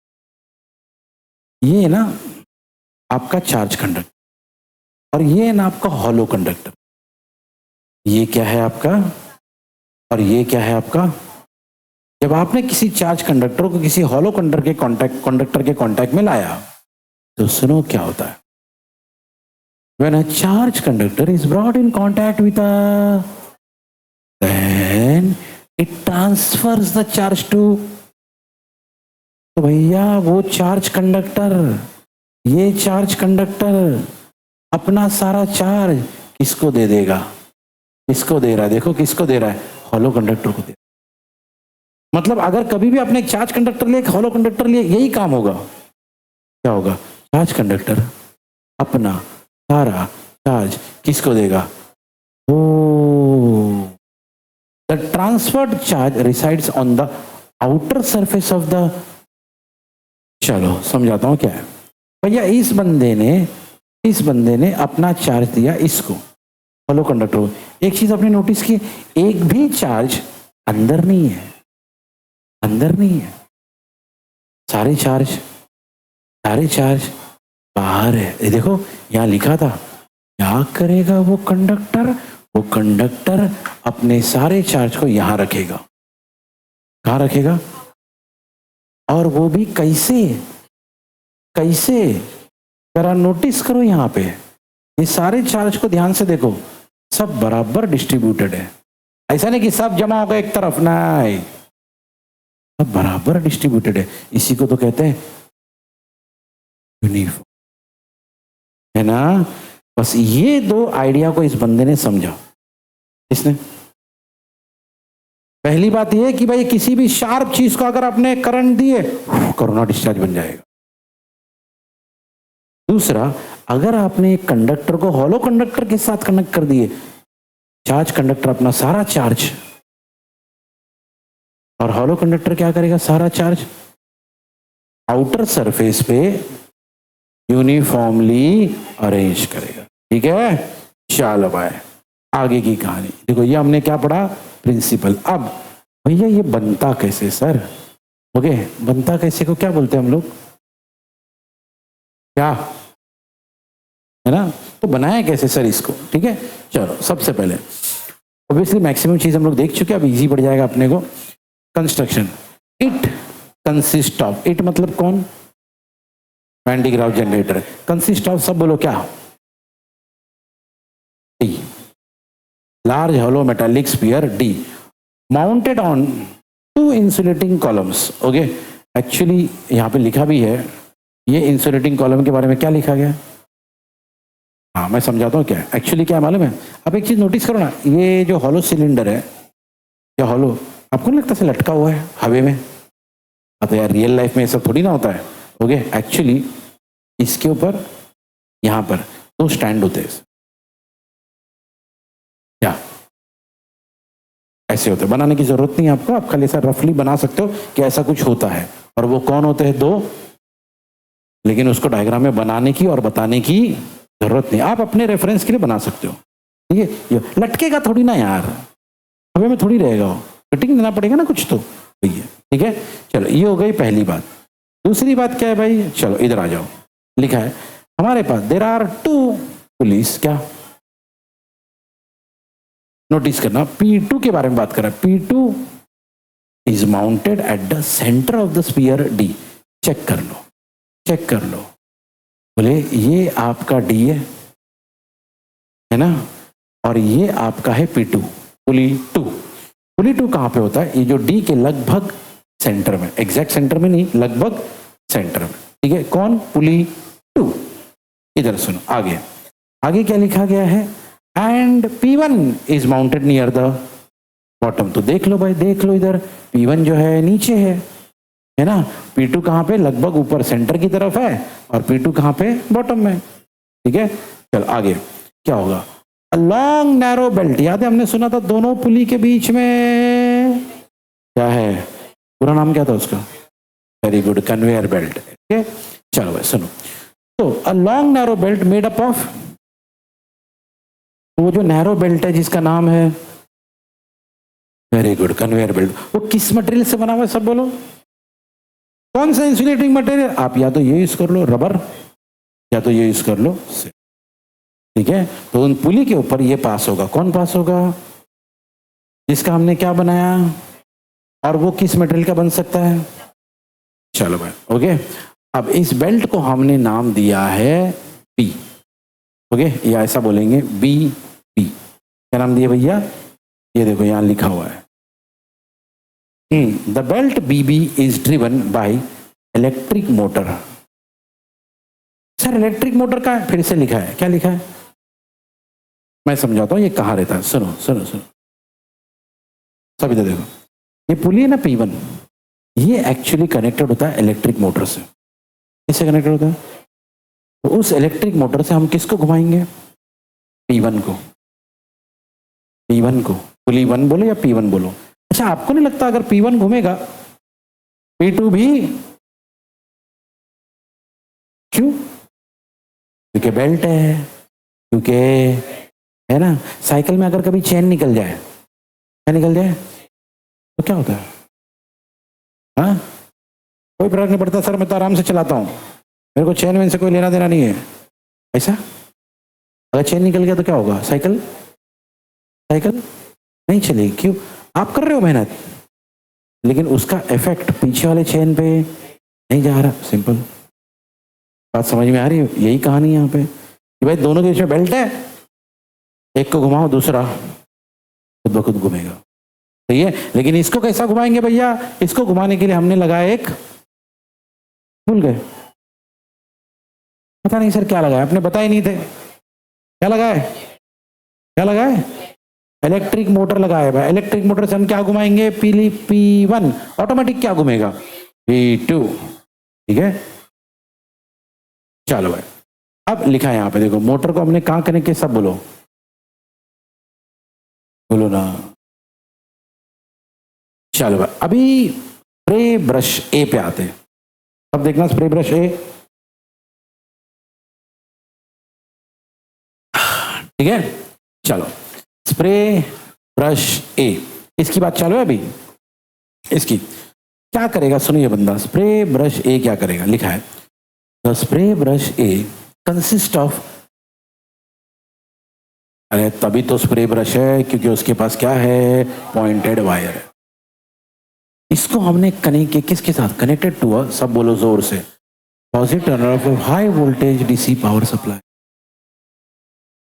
ये है ना आपका चार्ज कंडक्टर और ये है ना आपका हॉलो कंडक्टर। ये क्या है आपका और ये क्या है आपका। जब आपने किसी चार्ज कंडक्टर को किसी हॉलो कंडक्टर के कांटेक्ट में लाया तो सुनो क्या होता है। When a charge conductor is brought in contact with a, then it transfers the charge to, तो भैया वो चार्ज कंडक्टर, ये चार्ज कंडक्टर अपना सारा चार्ज किसको दे देगा, किसको दे रहा है, देखो किसको दे रहा है, हॉलो कंडक्टर को दे। मतलब अगर कभी भी आपने एक चार्ज कंडक्टर लिया, एक हॉलो कंडक्टर लिया, यही काम होगा। क्या होगा, चार्ज कंडक्टर अपना सारा चार्ज किसको देगा, ओ the transferred charge resides on the outer surface of the, चलो समझाता हूं क्या है भैया। इस बंदे ने अपना चार्ज दिया इसको, हॉलो कंडक्टर को। एक चीज आपने नोटिस की, एक भी चार्ज अंदर नहीं है, अंदर नहीं है, सारे चार्ज बाहर है। ये देखो यहां लिखा था, क्या करेगा वो कंडक्टर अपने सारे चार्ज को यहां रखेगा। कहां रखेगा, और वो भी कैसे, जरा नोटिस करो यहां पे, ये सारे चार्ज को ध्यान से देखो, सब बराबर डिस्ट्रीब्यूटेड है। ऐसा नहीं कि सब जमा होगा एक तरफ, नहीं, सब बराबर डिस्ट्रीब्यूटेड है। इसी को तो कहते हैं यूनिफॉर्म, है ना। बस ये दो आइडिया को इस बंदे ने समझा। इसने पहली बात यह है कि भाई किसी भी शार्प चीज को अगर आपने करंट दिए, कोरोना डिस्चार्ज बन जाएगा। दूसरा, अगर आपने एक कंडक्टर को हॉलो कंडक्टर के साथ कनेक्ट कर दिए, चार्ज कंडक्टर अपना सारा चार्ज, और हॉलो कंडक्टर क्या करेगा, सारा चार्ज आउटर सरफेस पे यूनिफॉर्मली अरेंज करेगा। ठीक है, चलो भाई आगे की कहानी देखो। ये हमने क्या पढ़ा, प्रिंसिपल। अब भैया ये बनता कैसे सर, ओके, बनता कैसे को क्या बोलते हैं हम लोग, क्या है ना, तो बनाया कैसे सर इसको। ठीक है, चलो सबसे पहले ऑब्वियसली मैक्सिमम चीज हम लोग देख चुके हैं, अब इजी पड़ जाएगा अपने को। Construction, it consist of, it मतलब कौन, Van de Graaff generator. Consist of सब बोलो क्या, D, large hollow metallic sphere D, mounted on 2 insulating columns. Okay, actually यहां पे लिखा भी है, ये इंसुलेटिंग कॉलम के बारे में क्या लिखा गया, हाँ मैं समझाता हूँ क्या एक्चुअली क्या मालूम है। अब एक चीज नोटिस करो ना, ये जो हॉलो सिलेंडर है, क्या हॉलो आपको नहीं लगता से लटका हुआ है हवे में, तो यार रियल लाइफ में ये सब थोड़ी ना होता है। ओके, एक्चुअली इसके ऊपर यहां पर 2 स्टैंड होते हैं, क्या ऐसे होते हैं, बनाने की जरूरत नहीं है आपको, आप खाली ऐसा रफली बना सकते हो कि ऐसा कुछ होता है। और वो कौन होते हैं, 2, लेकिन उसको डायग्राम में बनाने की और बताने की जरूरत नहीं, आप अपने रेफरेंस के लिए बना सकते हो। ठीक है, ये लटकेगा थोड़ी ना यार, हवे में थोड़ी रहेगा, वो कटिंग देना पड़ेगा ना कुछ तो भैया। ठीक है, चलो ये हो गई पहली बात। दूसरी बात क्या है भाई, चलो इधर आ जाओ, लिखा है हमारे पास देयर आर 2 पुलिस, क्या नोटिस करना, P2 के बारे में बात कर रहा है। P2 is mounted at the centre of the sphere D। Check कर लो, बोले ये आपका D है ना, और ये आपका है P2, पुली 2 कहां पे होता है, ये जो D के लगभग सेंटर में, एग्जैक्ट सेंटर में नहीं, लगभग सेंटर में। ठीक है, कौन, पुली 2। इधर सुनो, आगे क्या लिखा गया है, and P1 is mounted near the bottom. तो देख लो भाई, देख लो इधर, P1 जो है नीचे है ना, P2 कहां पे, लगभग ऊपर सेंटर की तरफ है, और P2 कहां पे, बॉटम में। ठीक है, चल आगे क्या होगा, अ लॉन्ग नैरो बेल्ट, याद है हमने सुना था दोनों पुली के बीच में क्या है, पूरा नाम क्या था उसका, वेरी गुड, कन्वेयर बेल्ट। ठीक है, चलो भाई सुनो, तो a long narrow belt made up of तो वो जो नैरो बेल्ट है जिसका नाम है, वेरी गुड, कन्वेयर बेल्ट, वो किस मटेरियल से बना हुआ है सब बोलो? कौन सा इंसुलेटिंग मटेरियल? आप या तो ये यूज कर लो रबर, या तो ये यूज कर लो, ठीक है। तो उन पुली के ऊपर ये पास होगा, कौन पास होगा? जिसका हमने क्या बनाया, और वो किस मटेरियल का बन सकता है? चलो भाई, ओके। अब इस बेल्ट को हमने नाम दिया है बी, ओके, या ऐसा बोलेंगे बी बी। क्या नाम दिया भैया? ये देखो यहां लिखा हुआ है, the belt BB is driven by electric motor. Sir electric motor का फिर से लिखा है, क्या लिखा है? मैं समझाता हूं ये कहाँ रहता है, सुनो सुनो सुनो सब इधर देखो। ये पुली है ना P1, ये एक्चुअली कनेक्टेड होता है इलेक्ट्रिक मोटर से। किससे कनेक्टेड होता है? तो उस इलेक्ट्रिक मोटर से हम किसको घुमाएंगे? P1 को। P1 को पुली 1 बोलो या P1 बोलो। अच्छा, आपको नहीं लगता अगर P1 घूमेगा P2 भी? क्यों? क्योंकि बेल्ट है, क्योंकि है ना। साइकिल में अगर कभी चेन निकल जाए, क्या निकल जाए तो क्या होता है? हाँ, कोई फर्क नहीं पड़ता सर, मैं तो आराम से चलाता हूँ, मेरे को चेन वेन से कोई लेना देना नहीं है, ऐसा? अगर चेन निकल गया तो क्या होगा? साइकिल साइकिल नहीं चलेगी। क्यों? आप कर रहे हो मेहनत, लेकिन उसका इफेक्ट पीछे वाले चेन पे नहीं जा रहा। सिंपल बात समझ में आ रही है? यही कहानी है यहाँ पे कि भाई दोनों के बीच में बेल्ट है, एक को घुमाओ, दूसरा खुद ब खुद घूमेगा, सही है। लेकिन इसको कैसा घुमाएंगे भैया? इसको घुमाने के लिए हमने लगाया एक, भूल गए, पता नहीं सर क्या लगाया, आपने बताए नहीं थे क्या लगाए, क्या लगाए? इलेक्ट्रिक मोटर लगाया है। इलेक्ट्रिक मोटर से हम क्या घुमाएंगे? पीली P1, ऑटोमेटिक क्या घूमेगा? P2, ठीक है। चलो भाई, अब लिखा है यहाँ पे देखो, मोटर को हमने कहाँ कनेक्ट किया, सब बोलो, बोलो ना। चलो भाई, अभी स्प्रे ब्रश ए पे आते हैं। अब देखना स्प्रे ब्रश ए, ठीक है। चलो स्प्रे ब्रश ए, इसकी बात चालू है अभी। इसकी क्या करेगा, सुनिए बंदा, स्प्रे ब्रश ए क्या करेगा, लिखा है the spray brush A consist of, अरे तभी तो स्प्रे ब्रश है क्योंकि उसके पास क्या है? पॉइंटेड वायर है। इसको हमने कनेक्ट किया किसके साथ? कनेक्टेड टू अ, सब बोलो जोर से, positive terminal of high voltage DC power supply.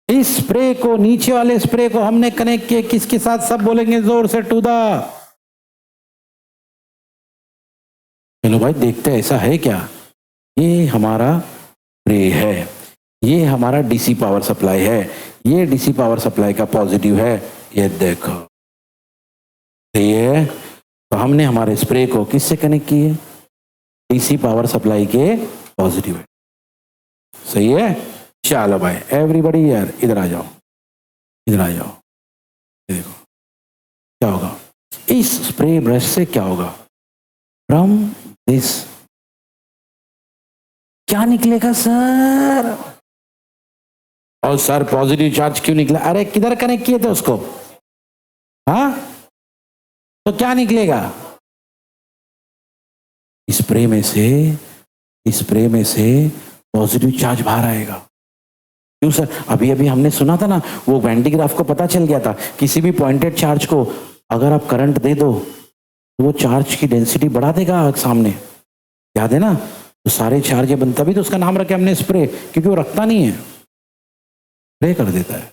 इस स्प्रे को, नीचे वाले स्प्रे को हमने कनेक्ट किया किसके साथ? सब बोलेंगे जोर से, टू द, चलो भाई देखते हैं ऐसा है क्या। ये हमारा स्प्रे है, ये हमारा डीसी पावर सप्लाई है, ये डीसी पावर सप्लाई का पॉजिटिव है, ये देखो, सही है। तो हमने हमारे स्प्रे को किससे कनेक्ट किए? डीसी पावर सप्लाई के पॉजिटिव है, सही है। चलो भाई एवरीबॉडी यार इधर आ जाओ, इधर आ जाओ, देखो क्या होगा इस स्प्रे ब्रश से, क्या होगा? फ्रॉम दिस क्या निकलेगा सर? और सर पॉजिटिव चार्ज क्यों निकला? अरे किधर कनेक्ट किए थे उसको? हाँ, तो क्या निकलेगा? स्प्रे में से, स्प्रे में से पॉजिटिव चार्ज बाहर आएगा। क्यों सर? अभी अभी हमने सुना था ना, वो वैन डी ग्राफ को पता चल गया था, किसी भी पॉइंटेड चार्ज को अगर आप करंट दे दो तो वो चार्ज की डेंसिटी बढ़ा देगा सामने, याद है ना? तो सारे चार्ज बन, तभी तो उसका नाम रखे हमने स्प्रे, क्योंकि वो रखता नहीं है, स्प्रे कर देता है,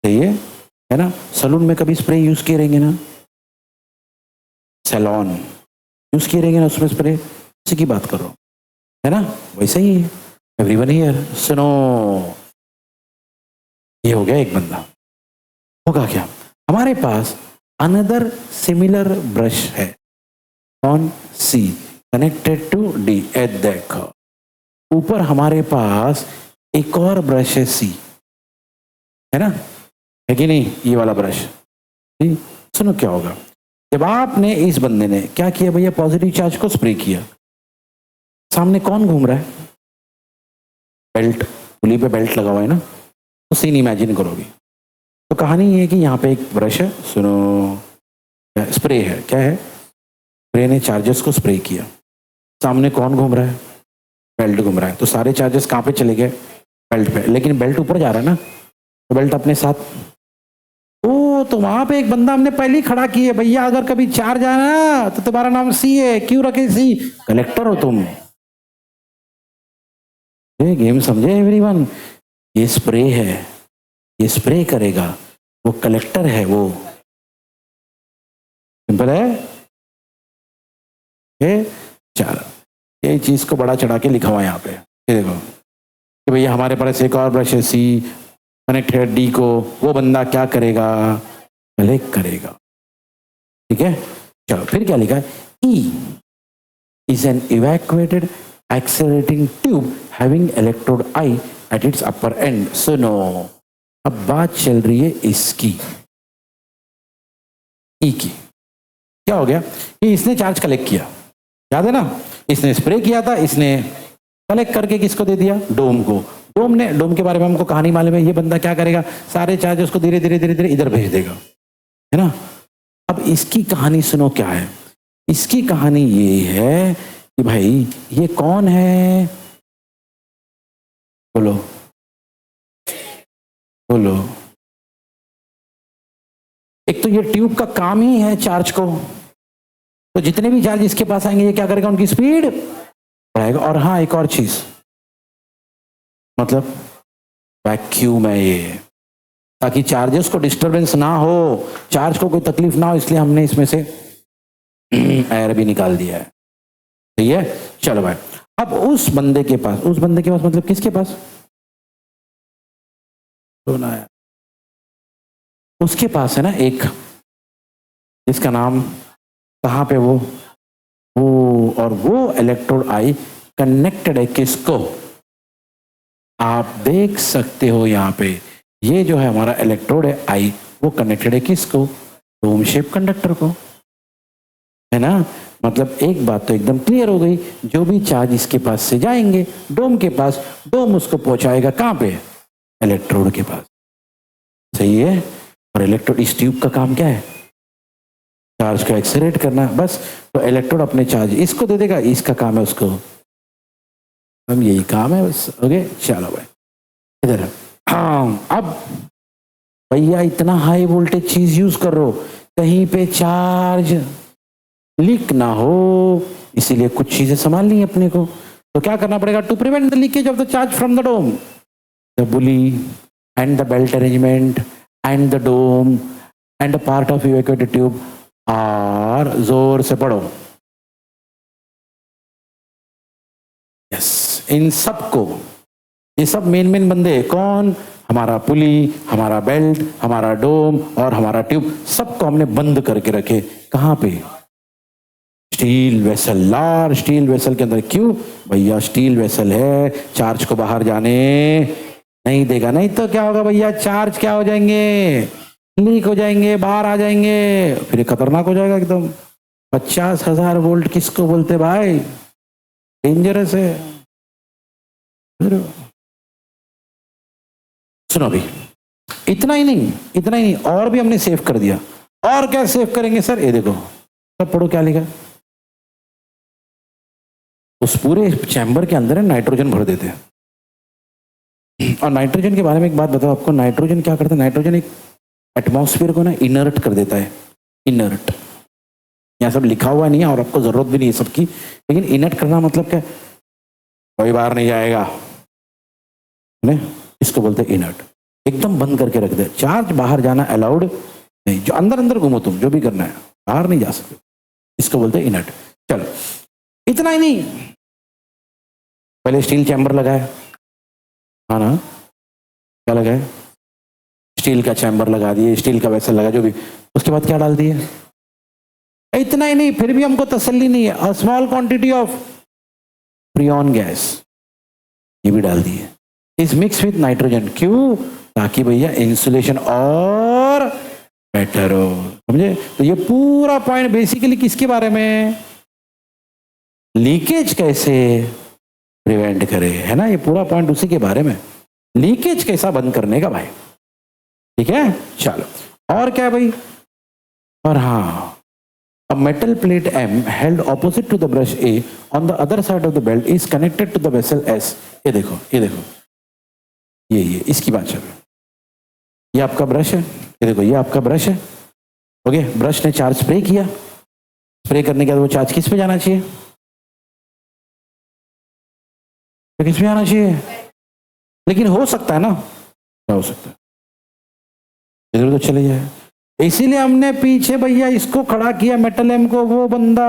सही है ना। सलून में कभी स्प्रे यूज किए रहेंगे ना, सैलॉन यूज किए रहेंगे ना, उसमें स्प्रे, उसी की बात करो, है ना। वैसा ही है। एवरीवन हियर सुनो, ये हो गया एक बंदा। होगा क्या? हमारे पास अनदर सिमिलर ब्रश है, on C connected to D, at देखो ऊपर हमारे पास एक और ब्रश है सी, है ना, है कि नहीं? ये वाला ब्रश। सुनो क्या होगा जब आपने, इस बंदे ने क्या किया भैया? पॉजिटिव चार्ज को स्प्रे किया, सामने कौन घूम रहा है? बेल्ट, पुली पे बेल्ट लगा हुआ है ना, तो सीन इमेजिन करोगे, तो कहानी ये है कि यहाँ पे एक ब्रश है, सुनो, स्प्रे है, क्या है, स्प्रे ने चार्जेस को स्प्रे किया, सामने कौन घूम रहा है, बेल्ट घूम रहा है, तो सारे चार्जेस कहाँ पे चले गए, बेल्ट पे, लेकिन बेल्ट ऊपर जा रहा है ना, तो बेल्ट अपने साथ, ओ तो वहां पे एक बंदा हमने पहले ही खड़ा किया, भैया अगर कभी चार्ज आया ना तो तुम्हारा नाम सी है, क्यों रखे सी, कलेक्टर हो तुम। ये गेम समझे एवरीवन, ये स्प्रे है, ये स्प्रे करेगा, वो कलेक्टर है, वो सिंपल है। चलो ये चीज को बड़ा चढ़ा के लिखा हुआ है यहाँ पे, ये देखो कि भैया हमारे पास एक और ब्रश है सी, कनेक्ट है डी को, वो बंदा क्या करेगा, कलेक्ट करेगा, ठीक है। चलो फिर क्या लिखा है, E is an evacuated accelerating tube having electrode I at its upper and. सुनो अब बात चल रही है इसकी, ई की, क्या हो गया कि इसने चार्ज कलेक्ट किया, याद है ना, इसने स्प्रे किया था, इसने कलेक्ट करके किसको दे दिया, डोम को, डोम के बारे में हमको कहानी मालूम है, ये बंदा क्या करेगा, सारे चार्जेस को धीरे धीरे धीरे धीरे इधर भेज देगा, है ना। अब इसकी कहानी सुनो क्या है, इसकी कहानी ये है कि भाई ये कौन है, बोलो बोलो, एक तो ये ट्यूब का काम ही है चार्ज को, तो जितने भी चार्ज इसके पास आएंगे ये क्या करेगा, उनकी स्पीड बढ़ाएगा। और हाँ एक और चीज, मतलब वैक्यूम है ये, ताकि चार्जेस को डिस्टरबेंस ना हो, चार्ज को कोई तकलीफ ना हो, इसलिए हमने इसमें से एयर भी निकाल दिया है, सही है। चलो भाई अब उस बंदे के पास मतलब किसके पास, सुना है, उसके पास है ना एक, जिसका नाम, कहाँ पे वो और वो इलेक्ट्रोड आई कनेक्टेड है किसको, आप देख सकते हो यहाँ पे, ये जो है हमारा इलेक्ट्रोड है आई, वो कनेक्टेड है किसको, डोम शेप कंडक्टर को, है ना। मतलब एक बात तो एकदम क्लियर हो गई, जो भी चार्ज इसके पास से जाएंगे डोम के पास, डोम उसको पहुंचाएगा कहाँ पे, इलेक्ट्रोड के पास, सही है। और इलेक्ट्रोड, इस ट्यूब का काम क्या है, चार्ज को एक्सेलरेट करना, बस, तो इलेक्ट्रोड अपने चार्ज इसको दे देगा, इसका काम है उसको, हम यही काम है बस, ओके। चलो भाई इधर, हाँ अब भैया इतना हाई वोल्टेज चीज यूज कर रहे हो, कहीं पे चार्ज लीक ना हो, इसीलिए कुछ चीजें संभालनी है अपने को, तो क्या करना पड़ेगा, to prevent the leakage of the charge from the dome, the pulley and the belt arrangement and the dome and the part of evacuated tube are, जोर से पढ़ो, यस, इन सबको, ये सब मेन बंदे कौन, हमारा पुली, हमारा बेल्ट, हमारा डोम और हमारा ट्यूब, सबको हमने बंद करके रखे, कहाँ पे, steel vessel, large steel vessel के अंदर। क्यों भैया, स्टील वेसल है, चार्ज को बाहर जाने नहीं देगा, नहीं तो क्या होगा भैया, चार्ज क्या हो जाएंगे, लीक हो जाएंगे, बाहर आ जाएंगे, फिर ये खतरनाक हो जाएगा एकदम। 50,000 वोल्ट किसको बोलते भाई, डेंजरस है। सुनो अभी, इतना ही नहीं, और भी हमने सेव कर दिया। और क्या सेव करेंगे सर, ये देखो, सब पढ़ो क्या लिखा, उस पूरे चैम्बर के अंदर है नाइट्रोजन भर देते हैं। और नाइट्रोजन के बारे में एक बात बताओ आपको, नाइट्रोजन क्या करता है, नाइट्रोजन एक एटमॉस्फेयर को ना इनर्ट कर देता है, इनर्ट, यहाँ सब लिखा हुआ नहीं है और आपको जरूरत भी नहीं है सबकी, लेकिन इनर्ट करना मतलब क्या, कोई बाहर नहीं जाएगा, इसको बोलते हैं इनर्ट, एकदम बंद करके रख दे, चार्ज बाहर जाना अलाउड नहीं, जो अंदर घूमो तुम, जो भी करना है बाहर नहीं जा सकते, इसको बोलते हैं इनर्ट। चलो इतना ही नहीं, पहले स्टील चैम्बर लगाया, हाँ ना, क्या लगाया, स्टील का चैम्बर लगा दिए, स्टील का वेसल लगा, जो भी, उसके बाद क्या डाल दिए, इतना ही नहीं, फिर भी हमको तसल्ली नहीं है, a small quantity of freon gas, ये भी डाल दिए, इज मिक्स विथ नाइट्रोजन, क्यों, ताकि भैया इंसुलेशन और बेटर हो, समझे। तो ये पूरा पॉइंट बेसिकली किसके बारे में, लीकेज कैसे प्रिवेंट करे, है ना, ये पूरा पॉइंट उसी के बारे में, लीकेज कैसा बंद करने का भाई। ठीक है, चलो और क्या है भाई, और हाँ, a metal plate M held opposite to the brush A on the other side of the belt is connected to the vessel S। ये देखो, ये देखो, ये इसकी बात चल रही है। ये आपका ब्रश है, ये देखो, ये आपका ब्रश है। ओके, ब्रश ने चार्ज स्प्रे किया, स्प्रे करने के बाद वो चार्ज किस पे जाना चाहिए, तो किस पे जाना चाहिए, लेकिन हो सकता है ना, क्या हो सकता है, इधर तो चले जाए, इसीलिए हमने पीछे भैया इसको खड़ा किया मेटल एम को, वो बंदा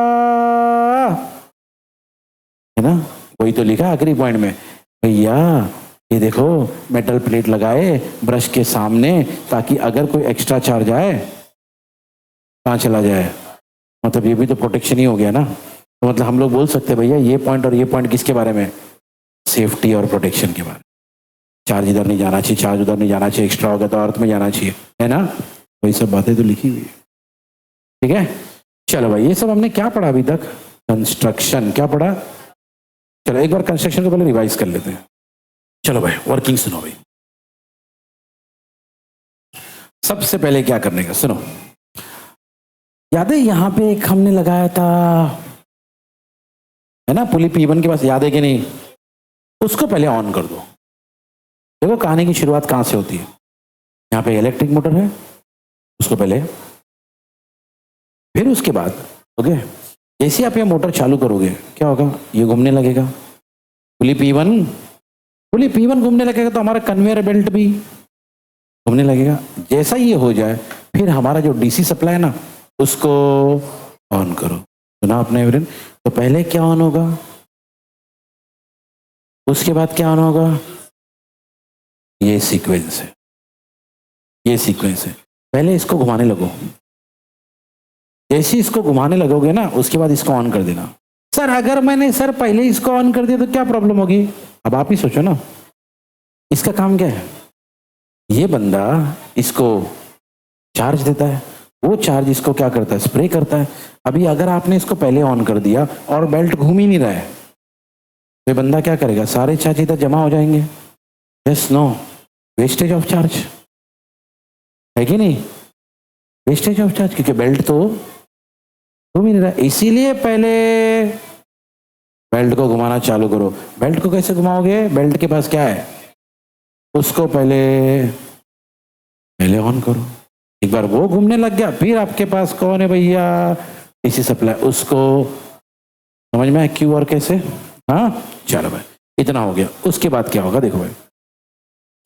है ना, वही तो लिखा आखिरी पॉइंट में भैया, ये देखो मेटल प्लेट लगाए ब्रश के सामने, ताकि अगर कोई एक्स्ट्रा चार्ज आए कहाँ चला जाए, मतलब ये भी तो प्रोटेक्शन ही हो गया ना। तो मतलब हम लोग बोल सकते हैं भैया ये पॉइंट और ये पॉइंट किसके बारे में, सेफ्टी और प्रोटेक्शन के बारे में। चार्ज इधर नहीं जाना चाहिए, चार्ज उधर नहीं जाना चाहिए, एक्स्ट्रा होगा तो अर्थ में जाना चाहिए, है ना, वही सब बातें तो लिखी हुई है। ठीक है, चलो भाई, ये सब हमने क्या पढ़ा अभी तक, कंस्ट्रक्शन क्या पढ़ा। चलो एक बार कंस्ट्रक्शन को पहले रिवाइज कर लेते हैं। चलो भाई वर्किंग सुनो भाई, सबसे पहले क्या करने का सुनो, याद है यहां पे एक हमने लगाया था, है ना, पुली P1 के पास, याद है कि नहीं, उसको पहले ऑन कर दो। देखो कहानी की शुरुआत कहां से होती है, यहाँ पे इलेक्ट्रिक मोटर है, उसको पहले, फिर उसके बाद ओके, जैसे आप ये मोटर चालू करोगे क्या होगा, ये घूमने लगेगा, पुली P1 घूमने लगेगा, तो हमारा कन्वेयर बेल्ट भी घूमने लगेगा। जैसा ये हो जाए फिर हमारा जो डीसी सप्लाई है ना, उसको ऑन करो। सुना आपने एवरेन, तो पहले क्या ऑन होगा, उसके बाद क्या ऑन होगा, ये सीक्वेंस है, ये सीक्वेंस है। पहले इसको घुमाने लगो, जैसे इसको घुमाने लगोगे ना, उसके बाद इसको ऑन कर देना। सर अगर मैंने सर पहले इसको ऑन कर दिया तो क्या प्रॉब्लम होगी, अब आप ही सोचो ना। इसका काम क्या है, ये बंदा इसको चार्ज देता है, वो चार्ज इसको क्या करता है, स्प्रे करता है। अभी अगर आपने इसको पहले ऑन कर दिया और बेल्ट घूम ही नहीं रहा है, तो ये बंदा क्या करेगा, सारे चार्ज इधर जमा हो जाएंगे। Yes no, wastage of charge है कि नहीं, वेस्टेज ऑफ चार्ज, क्योंकि बेल्ट तो घूम ही नहीं रहा। इसीलिए पहले बेल्ट को घुमाना चालू करो। बेल्ट को कैसे घुमाओगे, बेल्ट के पास क्या है, उसको पहले ऑन करो। एक बार वो घूमने लग गया, फिर आपके पास कौन है भैया, डीसी सप्लाई, उसको समझ में है क्यों और कैसे। हाँ चलो भाई, इतना हो गया। उसके बाद क्या होगा देखो भाई,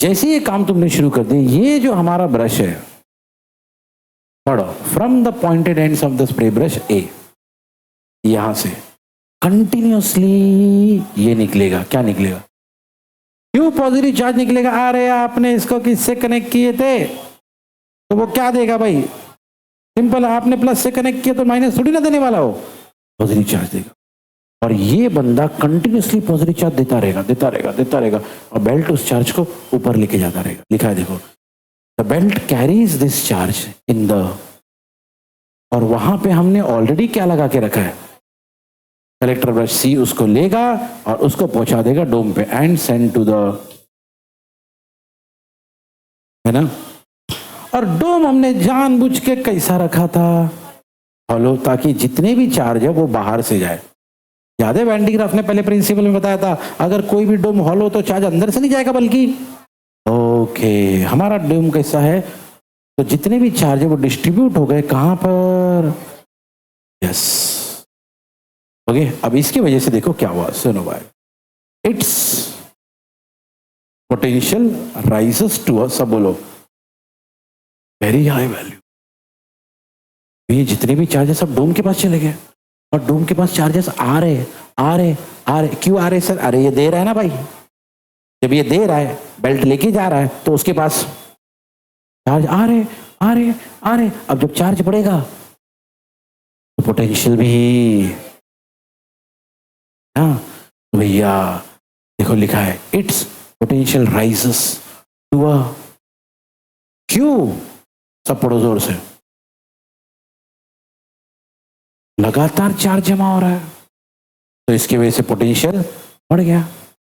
जैसे ये काम तुमने शुरू कर दिया, ये जो हमारा ब्रश है, पढ़ो, from the pointed ends of the spray brush A, यहां से कंटिन्यूअसली ये निकलेगा। क्या निकलेगा, क्यों पॉजिटिव चार्ज निकलेगा। अरे आपने इसको किससे कनेक्ट किए थे, तो वो क्या देगा भाई, सिंपल, आपने प्लस से कनेक्ट किया तो माइनस थोड़ी ना देने वाला हो, पॉजिटिव चार्ज देगा। और ये बंदा कंटिन्यूअसली पॉजिटिव चार्ज देता रहेगा, देता रहेगा, देता रहेगा, और बेल्ट उस चार्ज को ऊपर लेके जाता रहेगा। लिखा है देखो, the belt carries this charge in the, और वहां पे हमने ऑलरेडी क्या लगा के रखा है, कलेक्टर ब्रश सी, उसको लेगा और उसको पहुंचा देगा डोम पे, एंड सेंड टू द, है ना। और डोम हमने जानबूझ के कैसा रखा था, हॉलो, ताकि जितने भी चार्ज है वो बाहर से जाए। याद है वैन डी ग्राफ ने पहले प्रिंसिपल में बताया था, अगर कोई भी डोम हॉलो तो चार्ज अंदर से नहीं जाएगा बल्कि, ओके, हमारा डोम कैसा है, तो जितने भी चार्ज है वो डिस्ट्रीब्यूट हो गए कहां पर, यस ओके। अब इसकी वजह से देखो क्या हुआ, सुनो भाई, its potential rises to a, सब बोलो, वेरी हाई वैल्यू। ये जितने भी चार्जेस सब डोम के पास चले गए, और डोम के पास चार्जेस आ रहे आ रहे आ रहे, क्यों आ रहे सर, अरे ये दे रहा है ना भाई, जब ये दे रहा है, बेल्ट लेके जा रहा है, तो उसके पास चार्ज आ रहे आ रहे आ रहे। अब जब चार्ज बढ़ेगा तो पोटेंशियल भी, हाँ भैया देखो लिखा है, its potential rises to a, क्यों, सब पढ़ो जोर से, लगातार चार्ज जमा हो रहा है, तो इसकी वजह से पोटेंशियल बढ़ गया,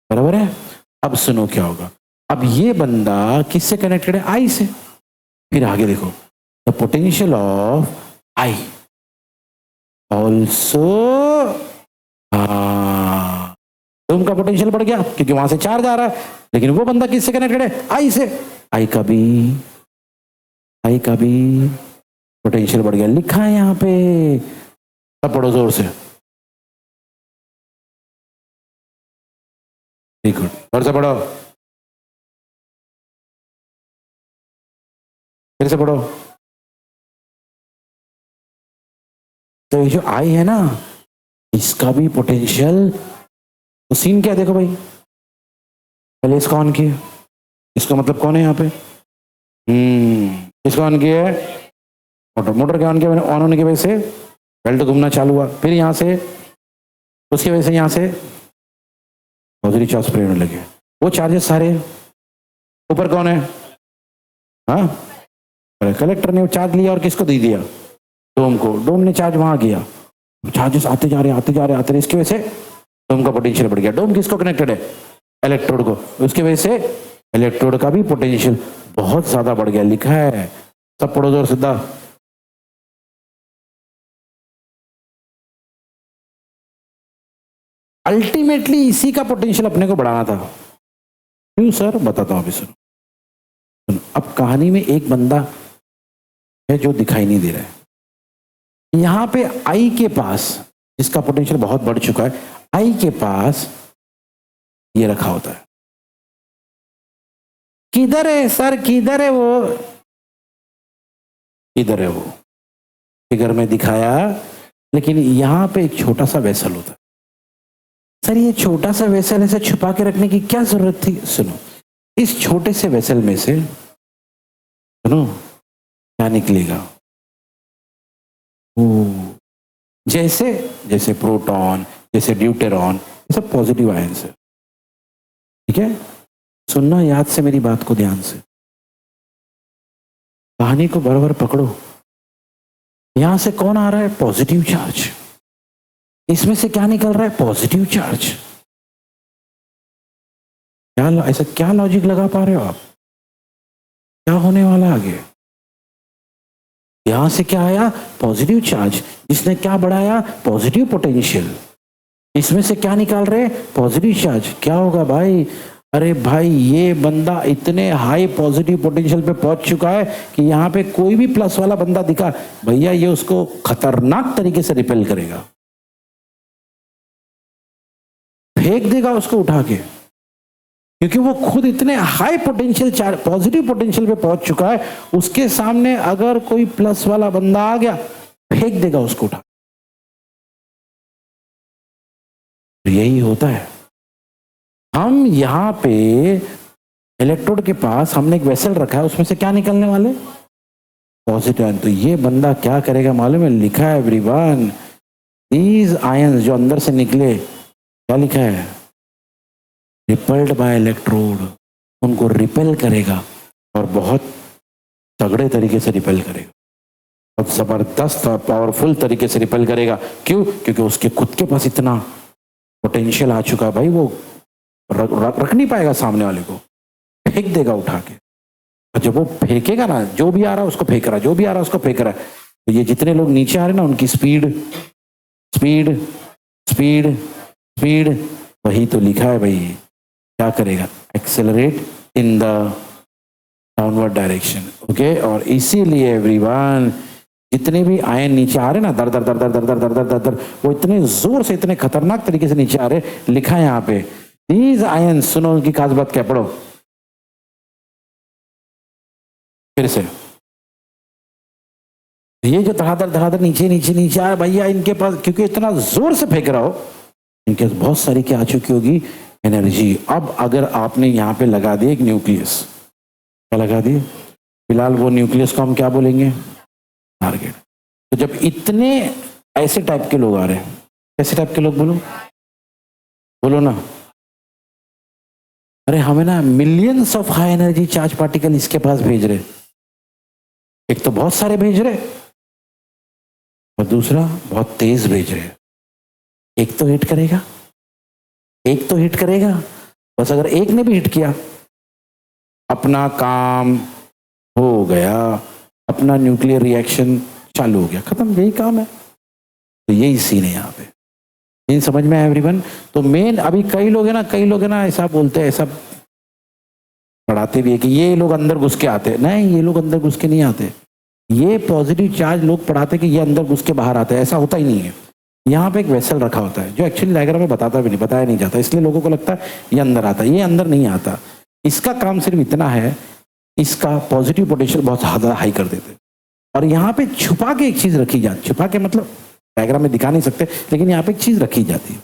बराबर है। अब सुनो क्या होगा, अब ये बंदा किससे कनेक्टेड है, आई से, फिर आगे देखो, the potential of I also, तुम का पोटेंशियल बढ़ गया क्योंकि वहां से चार्ज आ रहा है, लेकिन वो बंदा किससे कनेक्टेड है? आई से। आई का भी पोटेंशियल बढ़ गया, लिखा है यहाँ पे। सब पढ़ो जोर से, ठीक है, और से पढ़ो, फिर से पढ़ो। तो ये जो आई है ना, इसका भी पोटेंशियल, तो सीन क्या है देखो भाई, पहले इसको ऑन किया, इसका मतलब कौन है यहाँ पे? इसको ऑन किया है, मोटर के ऑन किया मैंने, ऑन होने की वजह से बेल्ट घूमना चालू हुआ, फिर यहाँ से, उसकी वजह से यहाँ से पॉजिटिव चार्ज स्प्रे होने लगे, वो चार्जेस सारे ऊपर कौन है? हाँ, कलेक्टर ने चार्ज लिया और किसको दे दिया? डोम को, डोम ने चार्ज वहां किया, चार्जेस आते जा रहे, इसकी वजह से डोम का पोटेंशियल बढ़ गया। डोम किसको कनेक्टेड है? इलेक्ट्रोड को, उसकी वजह से इलेक्ट्रोड का भी पोटेंशियल बहुत ज्यादा बढ़ गया, लिखा है। सब पढ़ो जोर सीधा। अल्टीमेटली इसी का पोटेंशियल अपने को बढ़ाना था। क्यों सर? बताता हूं अभी, सुनो। अब कहानी में एक बंदा है जो दिखाई नहीं दे रहा है, यहां पे आई के पास, जिसका पोटेंशियल बहुत बढ़ चुका है, आई के पास ये रखा होता है। किधर है सर, किधर है वो? किधर है वो? फिगर में दिखाया, लेकिन यहां पे एक छोटा सा वेसल होता है। सर ये छोटा सा वेसल ऐसे छुपा के रखने की क्या जरूरत थी? सुनो, इस छोटे से वेसल में से, सुनो क्या निकलेगा? जैसे जैसे प्रोटॉन, जैसे ड्यूटेरॉन, ये सब पॉजिटिव आयंस है, ठीक है? सुनना याद से मेरी बात को, ध्यान से, कहानी को बराबर पकड़ो। यहां से कौन आ रहा है? Positive charge. इसमें से क्या निकल रहा है? Positive charge. क्या ऐसा क्या लॉजिक लगा पा रहे हो आप? क्या होने वाला है आगे? यहां से क्या आया? पॉजिटिव चार्ज, जिसने क्या बढ़ाया? Positive potential. इसमें से क्या निकाल रहे? Positive charge. क्या होगा भाई? अरे भाई ये बंदा इतने हाई पॉजिटिव पोटेंशियल पे पहुंच चुका है कि यहाँ पे कोई भी प्लस वाला बंदा दिखा, भैया ये उसको खतरनाक तरीके से रिपेल करेगा, फेंक देगा उसको उठा के, क्योंकि वो खुद इतने high potential charge, positive potential पे पहुंच चुका है। उसके सामने अगर कोई प्लस वाला बंदा आ गया, फेंक देगा उसको उठा। यही होता है। हम यहाँ पे इलेक्ट्रोड के पास हमने एक वेसल रखा है, उसमें से क्या निकलने वाले? Positive ion. तो ये बंदा क्या करेगा मालूम है? लिखा है एवरीवन, दीज आयंस जो अंदर से निकले, क्या लिखा है? Repelled by electrode. उनको रिपेल करेगा और बहुत तगड़े तरीके से रिपेल करेगा, बहुत जबरदस्त और पावरफुल तरीके से रिपेल करेगा। क्यों? क्योंकि उसके खुद के पास इतना पोटेंशियल आ चुका है भाई, वो रख नहीं पाएगा सामने वाले को, फेंक देगा उठा के। और जब वो फेंकेगा ना, जो भी आ रहा है उसको फेंक रहा, जो भी आ रहा है उसको फेंक रहा है, तो ये जितने लोग नीचे आ रहे हैं ना, उनकी स्पीड स्पीड स्पीड स्पीड, वही तो लिखा है भाई। क्या करेगा? Accelerate in the downward direction. Okay, और इसीलिए एवरीवन जितने भी आयन नीचे आ रहे ना, दर दर दर दर दर दर दर दर दर, वो इतने जोर से, इतने खतरनाक तरीके से नीचे आ रहे, लिखा है यहाँ पे दीज आयन। सुनो उनकी खास बात क्या, पढ़ो फिर से। ये जो धड़ाधड़ धड़ाधड़ नीचे नीचे नीचे आ भैया, इनके पास क्योंकि इतना जोर से फेंक रहा हो, इनके पास बहुत सारी क्या आ चुकी होगी? एनर्जी। अब अगर आपने यहाँ पे लगा दिया एक न्यूक्लियस, क्या लगा दिए? फिलहाल वो न्यूक्लियस को हम क्या बोलेंगे? टारगेट। तो जब इतने ऐसे टाइप के लोग आ रहे हैं, कैसे टाइप के लोग? बोलो बोलो ना। अरे हमें ना millions of high energy charge particle इसके पास भेज रहे, एक तो बहुत सारे भेज रहे और दूसरा बहुत तेज भेज रहे। एक तो हिट करेगा, एक तो हिट करेगा, बस अगर एक ने भी हिट किया, अपना काम हो गया, अपना न्यूक्लियर रिएक्शन चालू हो गया, खत्म, यही काम है। तो यही सीन है यहाँ पे, इन समझ में आया एवरीवन? तो मेन अभी कई लोग है ना ऐसा बोलते हैं, ऐसा पढ़ाते भी है कि ये लोग अंदर घुस के आते हैं। नहीं, ये लोग अंदर घुस के नहीं आते। ये पॉजिटिव चार्ज लोग पढ़ाते कि ये अंदर घुस के बाहर आते हैं, ऐसा होता ही नहीं है। यहाँ पे एक वेसल रखा होता है जो एक्चुअली डायग्राम में बताया नहीं जाता, इसलिए लोगों को लगता है ये अंदर आता है, ये अंदर नहीं आता। इसका काम सिर्फ इतना है, इसका पॉजिटिव पोटेंशियल बहुत ज़्यादा हाई कर देते हैं। और यहाँ पे छुपा के एक चीज़ रखी जाती, छुपा के मतलब डायग्राम में दिखा नहीं सकते, लेकिन यहाँ पे एक चीज़ रखी जाती है,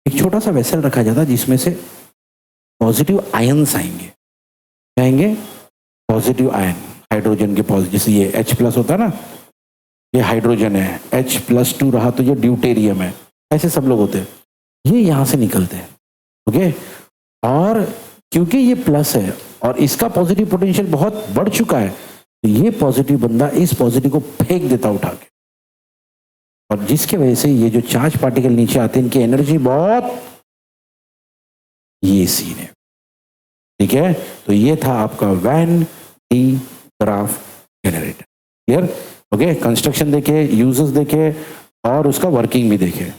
एक छोटा सा वेसल रखा जाता है जिसमें से पॉजिटिव आयन्स आएंगे पॉजिटिव आयन, हाइड्रोजन के पॉजिटिव, जैसे ये H+ होता है ना, ये हाइड्रोजन है, H+2 रहा तो ये ड्यूटेरियम है, ऐसे सब लोग होते हैं, ये यहाँ से निकलते हैं। ओके, और क्योंकि ये प्लस है और इसका पॉजिटिव पोटेंशियल बहुत बढ़ चुका है, तो ये पॉजिटिव बंदा इस पॉजिटिव को फेंक देता उठा के, और जिसके वजह से ये जो चार्ज पार्टिकल नीचे आते हैं, इनकी एनर्जी बहुत, ये सीन है। ठीक है, तो ये था आपका Van de Graaff generator. Clear? Okay, construction देखे, यूजेस देखे और उसका वर्किंग भी देखे।